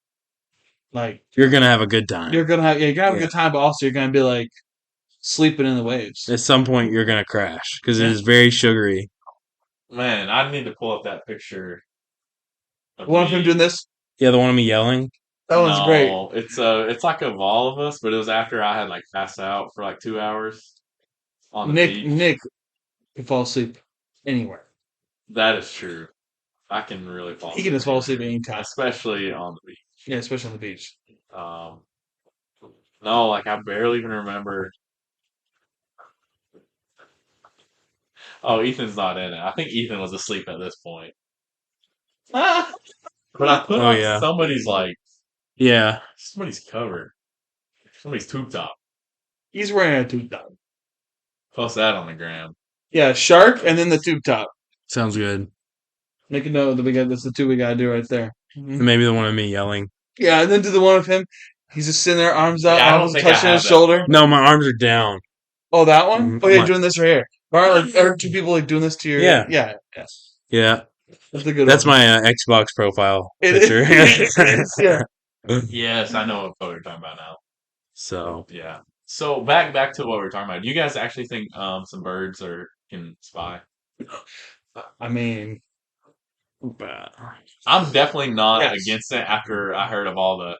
Speaker 1: Like
Speaker 3: You're gonna have a good time.
Speaker 1: you're gonna have a
Speaker 3: Yeah.
Speaker 1: good time, but also you're gonna be like sleeping in the waves.
Speaker 3: At some point, you're gonna crash because it
Speaker 1: Yeah.
Speaker 3: is very sugary.
Speaker 2: Man, I need to pull up that picture.
Speaker 1: One of him doing this.
Speaker 3: Yeah, the one of me yelling.
Speaker 1: That one's great.
Speaker 2: No, it's like of all of us, but it was after I had like passed out for like 2 hours on the beach.
Speaker 1: Nick can fall asleep anywhere.
Speaker 2: That is true. I can really fall.
Speaker 1: He can just fall asleep anytime.
Speaker 2: especially on the beach.
Speaker 1: Yeah, especially on the beach.
Speaker 2: Um, no, like I barely even remember. Oh, Ethan's not in it. I think Ethan was asleep at this point.
Speaker 1: Ah!
Speaker 2: But I put
Speaker 3: Oh,
Speaker 2: on
Speaker 3: yeah.
Speaker 2: somebody's like
Speaker 3: Yeah,
Speaker 2: somebody's cover, somebody's tube top.
Speaker 1: He's wearing a tube top.
Speaker 2: Post that on the gram.
Speaker 1: Yeah, shark and then the tube top.
Speaker 3: sounds good.
Speaker 1: Make a note that that's the two we gotta do right there.
Speaker 3: And maybe the one of me yelling.
Speaker 1: Yeah, and then do the one of him. He's just sitting there, arms out,
Speaker 2: Yeah, I don't
Speaker 1: arms
Speaker 2: think I
Speaker 1: touching
Speaker 2: have
Speaker 1: his
Speaker 2: that
Speaker 1: shoulder.
Speaker 2: one.
Speaker 3: No, my arms are down.
Speaker 1: Oh, that one?
Speaker 3: Mhm.
Speaker 1: Oh, yeah,
Speaker 3: My-
Speaker 1: doing this right here. Are two people like doing this to your?
Speaker 3: Yeah.
Speaker 1: yeah.
Speaker 3: Yeah,
Speaker 1: That's a good.
Speaker 3: that's
Speaker 1: one.
Speaker 3: my Xbox profile
Speaker 1: It
Speaker 3: picture.
Speaker 1: is, yeah.
Speaker 2: Yes, I know what photo you're talking about now.
Speaker 3: So
Speaker 2: Yeah. So back to what we were talking about. Do you guys actually think some birds can spy?
Speaker 1: I mean,
Speaker 2: I'm definitely not
Speaker 1: Yes.
Speaker 2: against it after I heard of all the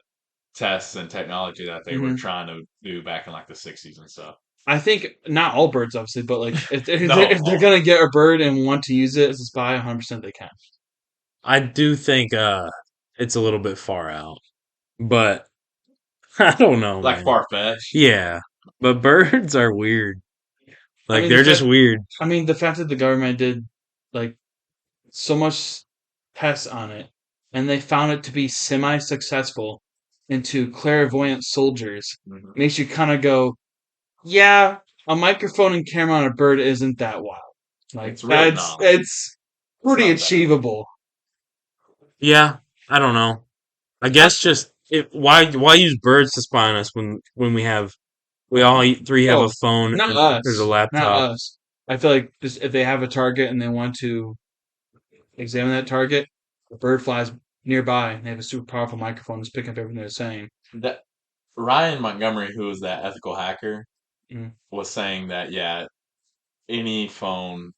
Speaker 2: tests and technology that they were
Speaker 1: Mhm.
Speaker 2: trying to do back in like the 60s and stuff.
Speaker 1: I think not all birds, obviously, but like if they're,
Speaker 2: No,
Speaker 1: if they're gonna get a bird and want to use it as a spy, 100% they can.
Speaker 3: I do think it's a little bit far out, but I don't know,
Speaker 2: Like
Speaker 3: man.
Speaker 2: far fetched.
Speaker 3: Yeah, but birds are weird. Like
Speaker 1: mean,
Speaker 3: they're
Speaker 1: the
Speaker 3: just
Speaker 1: fact-
Speaker 3: weird.
Speaker 1: I mean, the fact that the government did like so much tests on it, and they found it to be semi-successful into clairvoyant soldiers,
Speaker 2: Mhm.
Speaker 1: makes you kind of go, yeah, a microphone and camera on a bird isn't that wild. Like
Speaker 2: It's really
Speaker 1: that's
Speaker 2: not.
Speaker 1: it's pretty
Speaker 2: not bad.
Speaker 1: achievable.
Speaker 3: Yeah, I don't know. I guess just why use birds to spy on us when we all three have
Speaker 1: Oh,
Speaker 3: a phone
Speaker 1: Not
Speaker 3: and
Speaker 1: us.
Speaker 3: there's a
Speaker 1: Not
Speaker 3: laptop.
Speaker 1: us. I feel like just if they have a target and they want to examine that target, a bird flies nearby and they have a super powerful microphone that's picking up everything they're saying.
Speaker 2: That Ryan Montgomery, who was that ethical hacker,
Speaker 1: Mhm.
Speaker 2: was saying that yeah, any phone,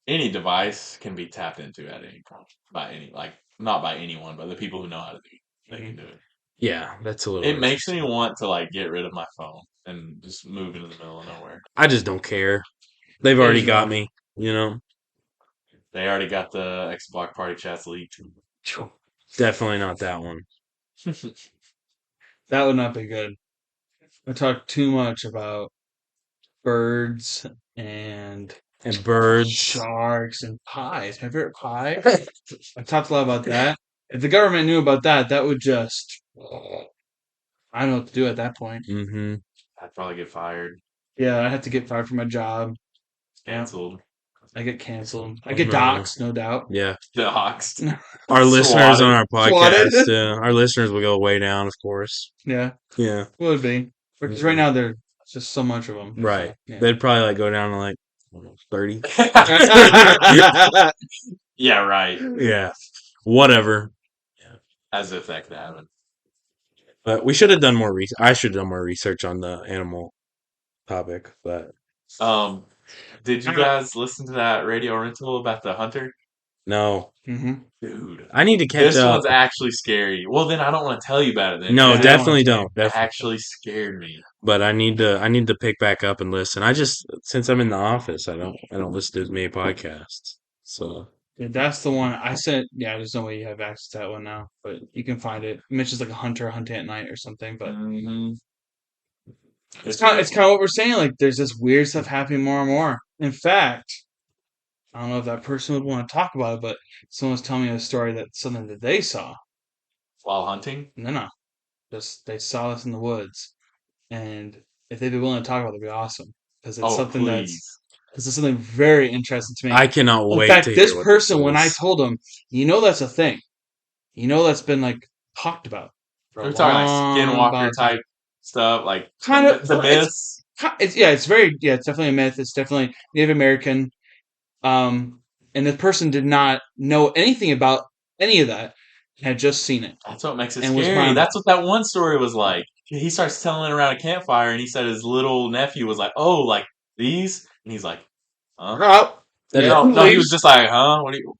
Speaker 2: any device can be tapped into at any point by any not by anyone, but the people who know how to do it, they can do it.
Speaker 3: Yeah, that's a little.
Speaker 2: It makes me want to like get rid of my phone and just move into the middle of nowhere.
Speaker 3: I just don't care. They've already
Speaker 1: There's
Speaker 3: got
Speaker 1: no-
Speaker 3: me. You know,
Speaker 2: They already got the X Block party chats leaked.
Speaker 3: definitely not that one.
Speaker 1: That would not be good. I talk too much about birds and
Speaker 3: And birds.
Speaker 1: sharks and pies. My favorite pie. I talked a lot about that. If the government knew about that, that would just I don't know what to do at that point.
Speaker 3: Mm-hmm.
Speaker 2: I'd probably get fired.
Speaker 1: Yeah, I had to get fired from my job.
Speaker 2: Canceled.
Speaker 1: I get canceled. I get
Speaker 3: No.
Speaker 1: doxxed, no doubt.
Speaker 3: Yeah.
Speaker 2: Doxed.
Speaker 3: Our listeners on
Speaker 2: Swatted.
Speaker 3: our
Speaker 1: Swatted.
Speaker 3: podcast, our listeners will go way down, of course.
Speaker 1: Yeah,
Speaker 3: Yeah.
Speaker 1: would be. Because right now there's just so much of them.
Speaker 3: Right.
Speaker 1: So, yeah.
Speaker 3: They'd probably like go down to like 30.
Speaker 2: Yeah, right.
Speaker 3: Yeah. Whatever.
Speaker 2: As if that could happen.
Speaker 3: But we should have done more research. I should have done more research on the animal topic, but
Speaker 2: Did you guys listen to that radio rental about the hunter?
Speaker 3: no.
Speaker 1: hmm
Speaker 2: Dude,
Speaker 3: I need to catch
Speaker 2: this
Speaker 3: up.
Speaker 2: one's actually scary. Well, then I don't want to tell you about it. Then
Speaker 3: No,
Speaker 1: Yeah, I don't
Speaker 3: definitely
Speaker 1: wanna
Speaker 3: don't.
Speaker 2: it
Speaker 3: Definitely.
Speaker 2: actually scared me.
Speaker 3: But I need to pick back up and listen. I just since I'm in the office, I don't listen to as many podcasts. So
Speaker 1: Yeah, that's the one I said. Yeah, there's no way you have access to that one now, but you can find it. It mentions like a hunter hunting at night or something. But
Speaker 2: Mm-hmm.
Speaker 1: it's kind of what we're saying. Like there's this weird stuff happening more and more. In fact, I don't know if that person would want to talk about it, but someone was telling me a story that something that they saw.
Speaker 2: While hunting.
Speaker 1: No, just they saw this in the woods, and if they'd be willing to talk about it, it'd be awesome because it's
Speaker 2: Oh,
Speaker 1: something
Speaker 2: please.
Speaker 1: this is something very interesting to me.
Speaker 3: I cannot
Speaker 1: In
Speaker 3: wait
Speaker 1: fact,
Speaker 3: to
Speaker 1: this
Speaker 3: hear what
Speaker 1: person,
Speaker 3: this
Speaker 1: when I
Speaker 3: is.
Speaker 1: told him, that's a thing. That's been like talked about for a
Speaker 2: We're talking like
Speaker 1: long
Speaker 2: skinwalker type stuff, like
Speaker 1: kind of
Speaker 2: the myths.
Speaker 1: it's it's definitely a myth. It's definitely Native American. And the person did not know anything about any of that. Had just seen it.
Speaker 2: That's what makes it
Speaker 1: And was
Speaker 2: scary.
Speaker 1: mind-
Speaker 2: That's what that one story was like. He starts telling it around a campfire, and he said his little nephew was like, "Oh, like these," and he's like, "Huh?"
Speaker 1: Oh,
Speaker 3: That
Speaker 1: yeah,
Speaker 3: is-
Speaker 2: No, he was just like, "Huh? What do you?"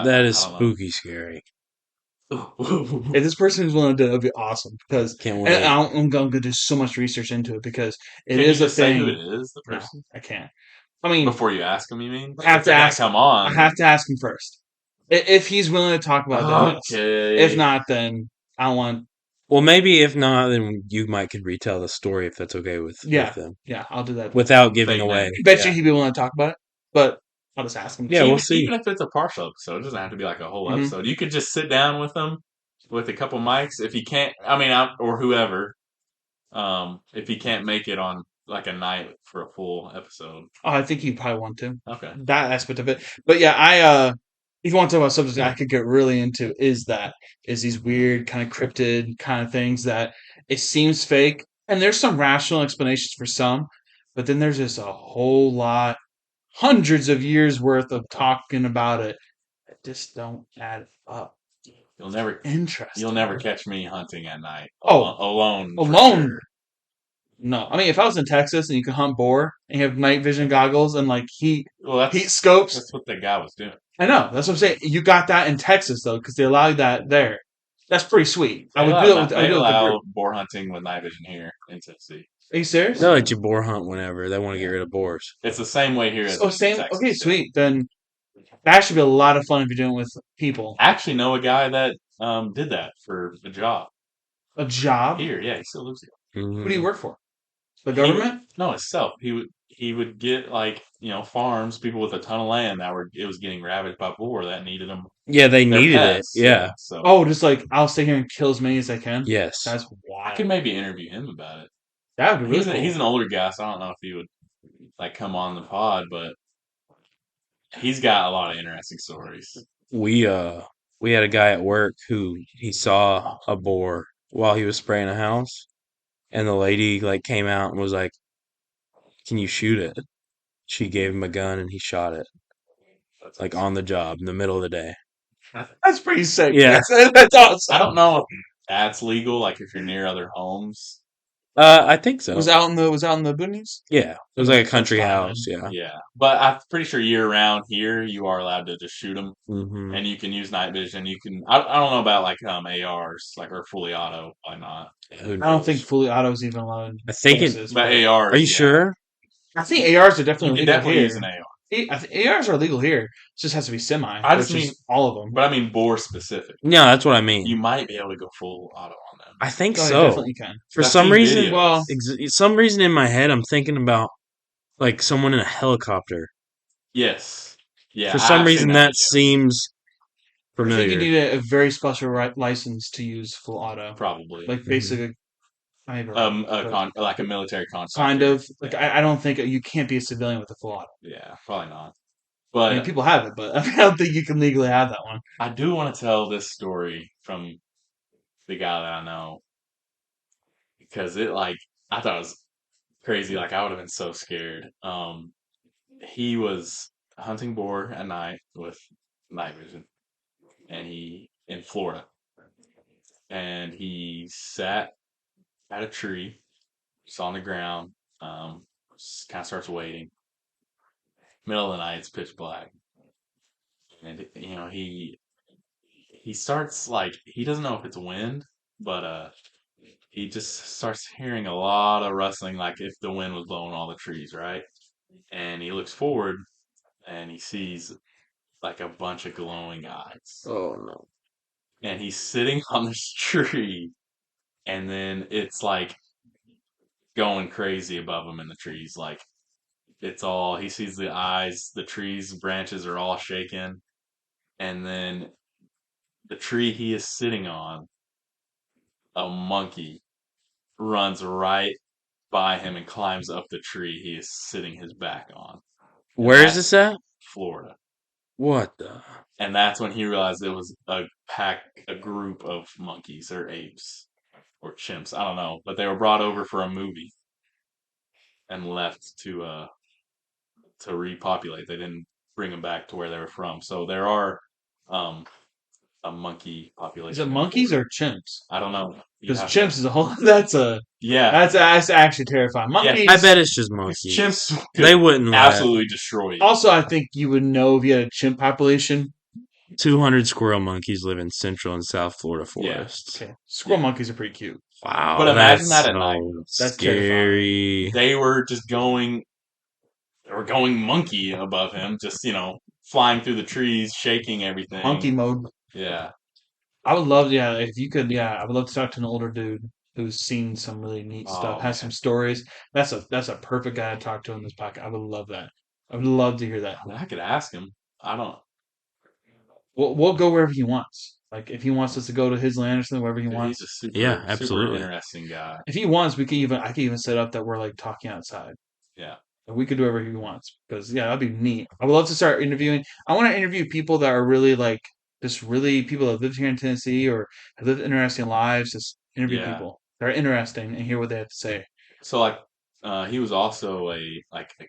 Speaker 3: That is
Speaker 2: I don't know.
Speaker 3: spooky scary.
Speaker 1: if this person is willing to do it, it'd be awesome because
Speaker 3: Can't
Speaker 1: and
Speaker 3: wait.
Speaker 1: I'm going to do so much research into it because it
Speaker 2: Can
Speaker 1: is
Speaker 2: you
Speaker 1: a
Speaker 2: just say
Speaker 1: thing.
Speaker 2: who it is, the
Speaker 1: No,
Speaker 2: person?
Speaker 1: I can't. I mean,
Speaker 2: Before you ask him, you mean?
Speaker 1: I have
Speaker 2: If
Speaker 1: to
Speaker 2: they're gonna
Speaker 1: ask.
Speaker 2: come on.
Speaker 1: I have to ask him first. If he's willing to talk about that, yes.
Speaker 2: Okay.
Speaker 1: If not, then I don't want.
Speaker 3: Well, maybe if not, then you might could retell the story if that's okay with
Speaker 1: Yeah,
Speaker 3: them
Speaker 1: yeah, I'll do that.
Speaker 3: without giving
Speaker 2: Fake
Speaker 3: away.
Speaker 2: name.
Speaker 1: Bet
Speaker 3: Yeah.
Speaker 1: you he'd be willing to talk about it, but I'll just ask him.
Speaker 3: Yeah, we'll see.
Speaker 2: Even if it's a partial episode, it doesn't have to be like a whole
Speaker 1: Mhm.
Speaker 2: episode. You could just sit down with them with a couple mics. If he can't, or whoever, if he can't make it on like a night for a full episode.
Speaker 1: Oh, I think he'd probably want to.
Speaker 2: Okay.
Speaker 1: That aspect of it. But yeah, if you want to talk about subjects I could get really into is these weird kind of cryptid kind of things that it seems fake. And there's some rational explanations for some, but then there's just a whole lot, hundreds of years worth of talking about it that just don't add up.
Speaker 2: You'll never
Speaker 1: Interesting.
Speaker 2: catch me hunting at night.
Speaker 1: Oh,
Speaker 2: alone. for
Speaker 1: alone.
Speaker 2: sure.
Speaker 1: No, I mean if I was in Texas and you could hunt boar and you have night vision goggles and like heat
Speaker 2: Well,
Speaker 1: heat scopes.
Speaker 2: that's what the guy was doing.
Speaker 1: I know. That's what I'm saying. You got that in Texas though, because they allow that there. That's pretty sweet. I would do it with.
Speaker 2: They
Speaker 1: I would do it with the
Speaker 2: allow
Speaker 1: group.
Speaker 2: boar hunting with night vision here in Tennessee.
Speaker 1: Are you serious?
Speaker 3: They'll let you boar hunt whenever they want to get rid of boars.
Speaker 2: It's the same way here as
Speaker 1: Oh,
Speaker 2: in
Speaker 1: same.
Speaker 2: Texas.
Speaker 1: Okay, sweet. Then that should be a lot of fun if you're doing it with people.
Speaker 2: I actually know a guy that did that for a job
Speaker 1: A job.
Speaker 2: here. Yeah, he still lives here.
Speaker 1: Who do you work for? The
Speaker 2: He
Speaker 1: government?
Speaker 2: No, itself. He would get like farms, people with a ton of land it was getting ravaged by boar that needed them.
Speaker 3: Yeah, they
Speaker 2: Their
Speaker 3: needed
Speaker 2: pets,
Speaker 3: it. Yeah.
Speaker 2: So
Speaker 1: Oh, just like I'll stay here and kill as many as I can.
Speaker 3: Yes.
Speaker 1: That's
Speaker 2: I
Speaker 1: wild.
Speaker 2: could maybe interview him about it.
Speaker 1: That would be really cool.
Speaker 2: He's an older guy, so I don't know if he would like come on the pod, but he's got a lot of interesting stories.
Speaker 3: We had a guy at work who he saw a boar while he was spraying a house, and the lady like came out and was like, "Can you shoot it?" She gave him a gun and he shot it like on the job in the middle of the day.
Speaker 1: That's pretty sick.
Speaker 3: Yeah.
Speaker 1: That's awesome.
Speaker 2: I don't know if that's legal, like if you're near other homes.
Speaker 3: I think so.
Speaker 1: Was out in the boonies.
Speaker 3: Yeah, it was like a
Speaker 1: That's
Speaker 3: country
Speaker 1: fine,
Speaker 3: house.
Speaker 1: man.
Speaker 3: Yeah.
Speaker 2: Yeah, but I'm pretty sure year round here you are allowed to just shoot them,
Speaker 3: hmm
Speaker 2: and you can use night vision. You can. I don't know about like ARs, like or fully auto. Why not?
Speaker 3: Who
Speaker 1: I don't
Speaker 3: knows?
Speaker 1: think fully auto is even allowed. In
Speaker 3: I think it.
Speaker 1: Texas,
Speaker 2: But ARs.
Speaker 3: Are you
Speaker 2: yeah.
Speaker 3: sure?
Speaker 1: I think ARs are
Speaker 2: You
Speaker 1: definitely
Speaker 2: can
Speaker 1: legal
Speaker 2: definitely
Speaker 1: here.
Speaker 2: use an AR.
Speaker 1: I think ARs are legal here. It just has to be semi.
Speaker 2: I just
Speaker 1: which is
Speaker 2: mean-
Speaker 1: all of them.
Speaker 2: But I mean boar specific.
Speaker 3: No, that's what I mean.
Speaker 2: You might be able to go full auto on them.
Speaker 3: I think
Speaker 1: Oh, yeah,
Speaker 3: so.
Speaker 1: definitely can.
Speaker 3: For
Speaker 2: I've
Speaker 3: some
Speaker 2: seen
Speaker 3: reason,
Speaker 2: videos.
Speaker 1: Well,
Speaker 3: some reason in my head, I'm thinking about like someone in a helicopter.
Speaker 2: Yes. Yeah.
Speaker 3: For some
Speaker 2: I've seen
Speaker 3: reason,
Speaker 2: that
Speaker 3: that
Speaker 2: video.
Speaker 3: seems
Speaker 1: I think
Speaker 3: familiar.
Speaker 1: you need a very special license to use full auto.
Speaker 2: Probably.
Speaker 1: Like
Speaker 3: Mhm.
Speaker 1: basically, Maybe
Speaker 2: like a military concept.
Speaker 1: kind
Speaker 2: here.
Speaker 1: of like I don't think you can't be a civilian with a full auto.
Speaker 2: Yeah, probably not.
Speaker 1: I mean,
Speaker 2: But
Speaker 1: people have it, but I don't think you can legally have that one.
Speaker 2: I do want to tell this story from the guy that I know because I thought it was crazy. Like I would have been so scared. He was hunting boar at night with night vision, and he in Florida, and he sat at a tree, just on the ground. Kind of starts waiting. Middle of the night, it's pitch black, and he starts like he doesn't know if it's wind, but he just starts hearing a lot of rustling, like if the wind was blowing all the trees, right? And he looks forward and he sees like a bunch of glowing eyes,
Speaker 3: Oh no.
Speaker 2: and he's sitting on this tree, and then it's like going crazy above him in the trees, like it's all he sees the eyes, the trees branches are all shaking, and then the tree he is sitting on, a monkey runs right by him and climbs up the tree he is sitting his back on. And
Speaker 3: Where is
Speaker 2: that's
Speaker 3: this at?
Speaker 2: Florida.
Speaker 3: What the?
Speaker 2: And that's when he realized it was a group of monkeys or apes or chimps. I don't know, but they were brought over for a movie and left to repopulate. They didn't bring them back to where they were from. So there are um, a monkey population.
Speaker 1: Is it
Speaker 2: in
Speaker 1: monkeys
Speaker 2: Florida.
Speaker 1: or chimps?
Speaker 2: I don't know.
Speaker 1: Because chimps is a whole. That's
Speaker 2: Yeah.
Speaker 1: that's actually terrifying. Monkeys.
Speaker 3: I bet it's just monkeys.
Speaker 2: Chimps
Speaker 3: They wouldn't let
Speaker 2: absolutely destroy you.
Speaker 1: Also, I think you would know if you had a chimp population.
Speaker 3: 200 squirrel monkeys live in Central and South Florida
Speaker 2: Yeah.
Speaker 3: forests.
Speaker 1: Okay, squirrel
Speaker 2: Yeah.
Speaker 1: monkeys are pretty cute.
Speaker 3: Wow,
Speaker 2: But imagine
Speaker 3: that's
Speaker 2: that at night.
Speaker 3: so
Speaker 1: That's
Speaker 3: scary.
Speaker 2: They were just going monkey above him, just flying through the trees, shaking everything.
Speaker 1: Monkey mode.
Speaker 2: Yeah.
Speaker 1: I would love, yeah, if you could, yeah, I would love to talk to an older dude who's seen some really neat stuff,
Speaker 2: Oh,
Speaker 1: has some stories. That's a perfect guy to talk to in this podcast. I would love that. I would love to hear that.
Speaker 2: I mean, I could ask him. I don't.
Speaker 1: We'll go wherever he wants. Like if he wants us to go to his land or something, wherever he
Speaker 2: He's
Speaker 1: wants.
Speaker 2: a super,
Speaker 3: Yeah,
Speaker 2: super
Speaker 3: absolutely.
Speaker 2: interesting guy.
Speaker 1: If he wants, I could even set up that we're like talking outside.
Speaker 2: Yeah.
Speaker 1: And we could do whatever he wants because yeah, that'd be neat. I would love to start interviewing. I want to interview people that are really like just really people that live here in Tennessee or have lived interesting lives. Just interview
Speaker 2: Yeah.
Speaker 1: people that are interesting and hear what they have to say.
Speaker 2: So like, he was also a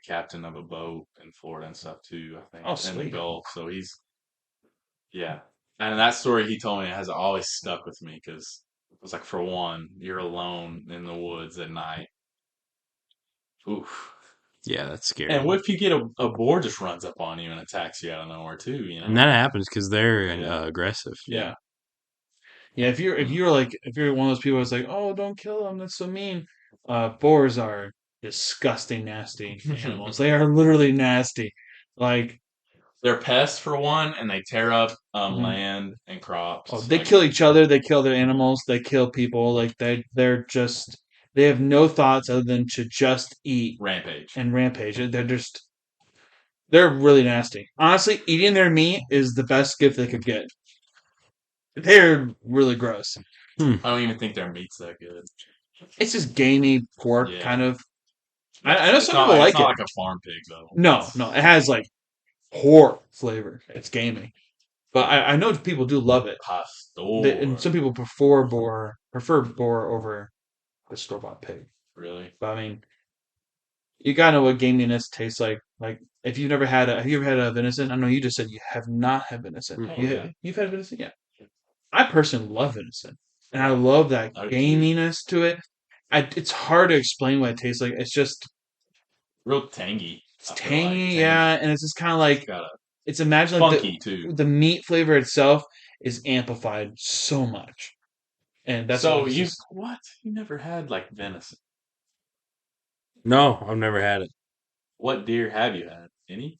Speaker 2: captain of a boat in Florida and stuff too. I think
Speaker 1: Oh,
Speaker 2: in the
Speaker 1: sweet.
Speaker 2: Gulf. So yeah. And that story he told me has always stuck with me because it was like, for one, you're alone in the woods at night. Oof.
Speaker 3: Yeah, that's scary.
Speaker 2: And what if you get a boar just runs up on you and attacks you out of nowhere too?
Speaker 3: And that happens because they're
Speaker 2: Yeah.
Speaker 3: aggressive.
Speaker 1: Yeah. Yeah, if you're one of those people that's like, oh, don't kill them, that's so mean. Boars are disgusting, nasty animals. They are literally nasty. Like,
Speaker 2: They're pests for one, and they tear up
Speaker 1: Mhm.
Speaker 2: land and crops.
Speaker 1: oh, they kill each other. They kill their animals. They kill people. Like they have no thoughts other than to just eat
Speaker 2: Rampage.
Speaker 1: and rampage. They're really nasty. Honestly, eating their meat is the best gift they could get. They're really gross.
Speaker 2: I don't even think their meat's that good.
Speaker 1: It's just gamey pork,
Speaker 2: Yeah.
Speaker 1: kind of. I know
Speaker 2: It's
Speaker 1: some
Speaker 2: not,
Speaker 1: people like
Speaker 2: it's not
Speaker 1: it.
Speaker 2: like a farm pig though.
Speaker 1: No,
Speaker 2: It's-
Speaker 1: no, it has like pork flavor. It's gamey, but I know people do love it.
Speaker 2: Pastor.
Speaker 1: And some people prefer boar over the store bought pig.
Speaker 2: Really?
Speaker 1: But I mean, you gotta know what gaminess tastes like. Like if you've never had have you ever had a venison? I know you just said you have not had venison.
Speaker 3: Mm.
Speaker 2: Yeah.
Speaker 1: You've had venison, yeah. I personally love venison, and I love that
Speaker 2: I do too.
Speaker 1: gaminess to it. It's hard to explain what it tastes like. It's just
Speaker 2: Real tangy.
Speaker 1: it's
Speaker 2: I feel
Speaker 1: tangy,
Speaker 2: like.
Speaker 1: yeah, and it's just kind of like
Speaker 2: It's got a
Speaker 1: it's imagine like
Speaker 2: funky too.
Speaker 1: the meat flavor itself is amplified so much, and that's
Speaker 2: So
Speaker 1: why it's just-
Speaker 2: what? You never had like venison?
Speaker 3: No, I've never had it.
Speaker 2: What deer have you had? Any?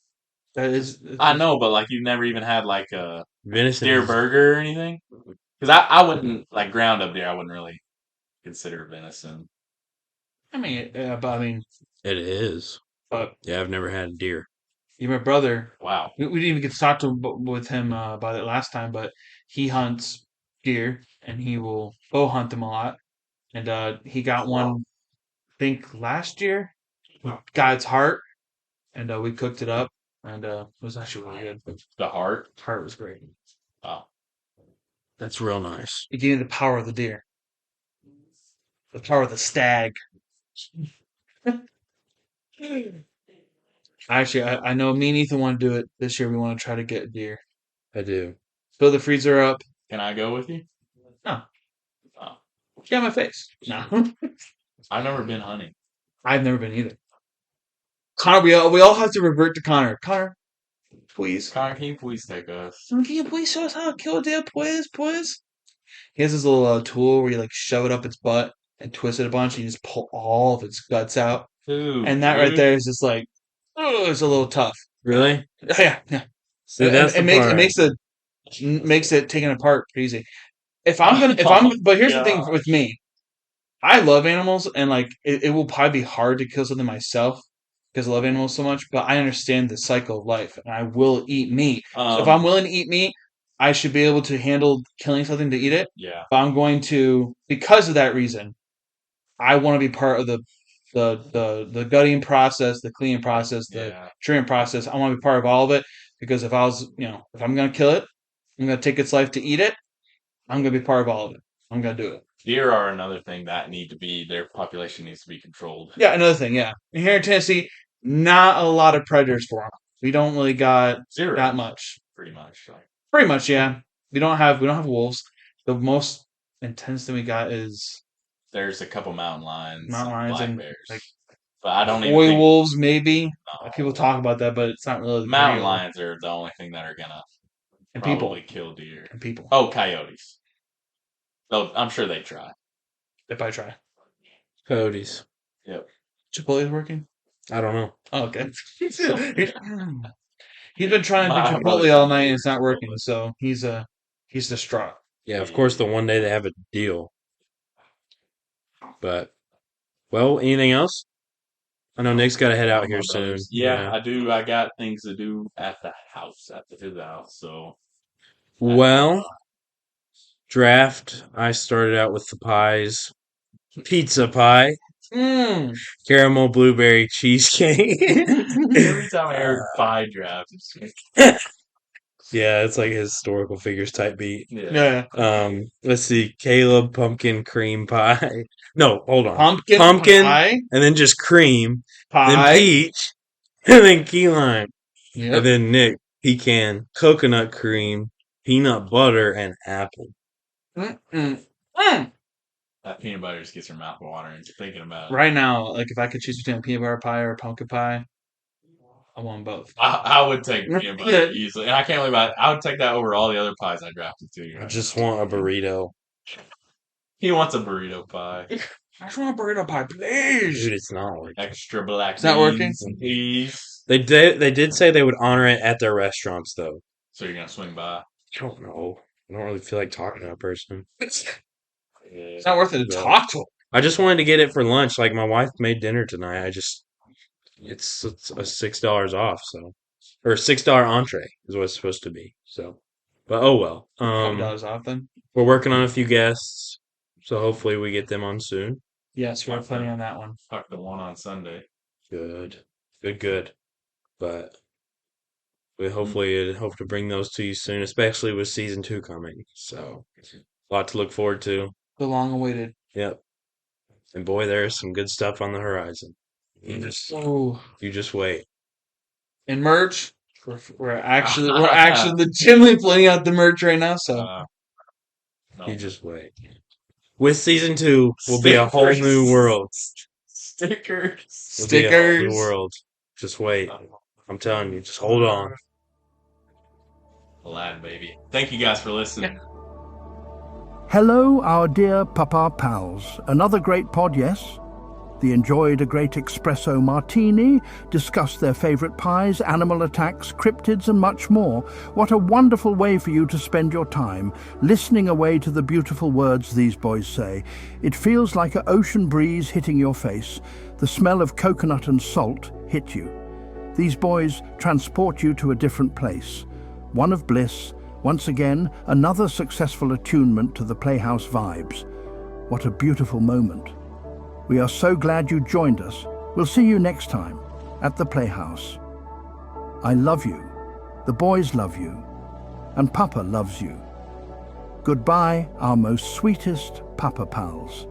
Speaker 1: that is
Speaker 2: I know, but like you've never even had like a
Speaker 3: Venison
Speaker 2: deer
Speaker 3: is-
Speaker 2: burger or anything? Because I wouldn't like ground up deer. I wouldn't really consider venison.
Speaker 1: I mean, but I mean,
Speaker 3: It is.
Speaker 1: but
Speaker 3: Yeah, I've never had deer.
Speaker 1: my brother.
Speaker 2: Wow.
Speaker 1: We didn't even get to talk with him about it last time, but he hunts deer and he will bow hunt them a lot. and he got one, I think last year. Got its heart, and we cooked it up, and it was actually really good.
Speaker 2: The heart.
Speaker 1: Heart was great.
Speaker 2: Oh,
Speaker 3: That's real nice.
Speaker 1: It gave me the power of the deer, the power of the stag. Actually, I know me and Ethan want to do it this year. We want to try to get a deer.
Speaker 3: I do.
Speaker 1: Fill the freezer up.
Speaker 2: can I go with you?
Speaker 1: No,
Speaker 2: Oh,
Speaker 1: get on my face. No,
Speaker 2: I've never been hunting.
Speaker 1: I've never been either. Connor, we all have to revert to Connor. Connor, please.
Speaker 2: Connor, can you please take us?
Speaker 1: Can you please show us how to kill a deer, please? He has this little tool where you like shove it up its butt and twist it a bunch, and you just pull all of its guts out.
Speaker 2: Dude,
Speaker 1: And that right there is just like, oh, it's a little tough.
Speaker 3: Really?
Speaker 1: Yeah.
Speaker 3: See, that's
Speaker 1: it
Speaker 3: the part.
Speaker 1: makes it taken apart pretty easy. But here's the thing with me. I love animals, and like it will probably be hard to kill something myself because I love animals so much. But I understand the cycle of life, and I will eat meat. So if I'm willing to eat meat, I should be able to handle killing something to eat it.
Speaker 2: Yeah.
Speaker 1: But I'm going to, because of that reason, I want to be part of the gutting process, the cleaning process, the treatment process. I want to be part of all of it because if I'm going to kill it, I'm going to take its life to eat it. I'm going to be part of all of it. I'm going to do it.
Speaker 2: Deer are another thing that their population needs to be controlled.
Speaker 1: Yeah, another thing. Yeah, here in Tennessee, not a lot of predators for them. We don't really got
Speaker 2: Zero.
Speaker 1: that much.
Speaker 2: Pretty much.
Speaker 1: Pretty much, yeah. We don't have wolves. The most intense thing we got is
Speaker 2: there's a couple mountain lions,
Speaker 1: black
Speaker 2: and
Speaker 1: bears.
Speaker 2: Like, but I don't even
Speaker 1: think wolves maybe.
Speaker 2: No.
Speaker 1: People talk about that, but it's not really.
Speaker 2: Mountain lions are the only thing that are gonna probably kill deer.
Speaker 1: And people.
Speaker 2: Oh, coyotes. I'm sure they try.
Speaker 1: They probably try.
Speaker 3: Coyotes.
Speaker 2: Yep.
Speaker 1: Chipotle's working?
Speaker 3: I don't know.
Speaker 1: Oh, okay. He's been trying to do Chipotle all night and it's not working, so he's distraught.
Speaker 3: Yeah, of course, the one day they have a deal. But, well, anything else? I know Nick's got to head out here soon.
Speaker 2: Yeah, I do. I got things to do at his house. So,
Speaker 3: well, draft. I started out with the pies. Pizza pie. Caramel blueberry cheesecake.
Speaker 2: Every time I heard pie draft.
Speaker 3: Yeah, it's like a historical figures type beat.
Speaker 1: Yeah.
Speaker 3: Let's see. Caleb pumpkin cream pie. No, hold on.
Speaker 1: Pumpkin pie?
Speaker 3: And then just cream.
Speaker 1: Pie.
Speaker 3: Then peach. And then key lime.
Speaker 1: Yep.
Speaker 3: And then Nick, pecan, coconut cream, peanut butter, and apple.
Speaker 2: That peanut butter just gets your mouth watering thinking about it.
Speaker 1: Right now, like if I could choose between a peanut butter pie or a pumpkin pie, I want both.
Speaker 2: I would take peanut butter easily. And I can't believe I would take that over all the other pies I drafted too.
Speaker 3: I just want a burrito.
Speaker 2: He wants a burrito pie.
Speaker 1: I just want a burrito pie, please.
Speaker 3: Dude, it's not working.
Speaker 2: Extra black
Speaker 1: beans. It's not working?
Speaker 2: Please.
Speaker 3: They did say they would honor it at their restaurants, though.
Speaker 2: So you're going to swing by?
Speaker 3: I don't know. I don't really feel like talking to that person.
Speaker 1: It's not worth it to talk to them.
Speaker 3: I just wanted to get it for lunch. Like, my wife made dinner tonight. It's a $6 off, so. Or $6 entree is what it's supposed to be. So, but oh well.
Speaker 1: $5 off then.
Speaker 3: We're working on a few guests, so hopefully we get them on soon.
Speaker 1: Yes, we're planning on that one.
Speaker 2: Talk the one on Sunday.
Speaker 3: Good. But we hopefully hope to bring those to you soon, especially with season 2 coming. So, a lot to look forward to.
Speaker 1: The long awaited.
Speaker 3: Yep. And boy, there's some good stuff on the horizon. You just wait.
Speaker 1: And merch, we're actually legitimately planning out the merch right now. So
Speaker 3: no. You just wait. With season 2, will be a whole new world.
Speaker 2: Stickers.
Speaker 3: Will be a whole new world. Just wait. I'm telling you, just hold on.
Speaker 2: Aladdin, baby. Thank you guys for listening.
Speaker 4: Hello, our dear Papa pals. Another great pod, yes? They enjoyed a great espresso martini, discussed their favourite pies, animal attacks, cryptids and much more. What a wonderful way for you to spend your time, listening away to the beautiful words these boys say. It feels like an ocean breeze hitting your face. The smell of coconut and salt hit you. These boys transport you to a different place. One of bliss, once again, another successful attunement to the Playhouse vibes. What a beautiful moment. We are so glad you joined us. We'll see you next time at the Playhouse. I love you. The boys love you. And Papa loves you. Goodbye, our most sweetest Papa pals.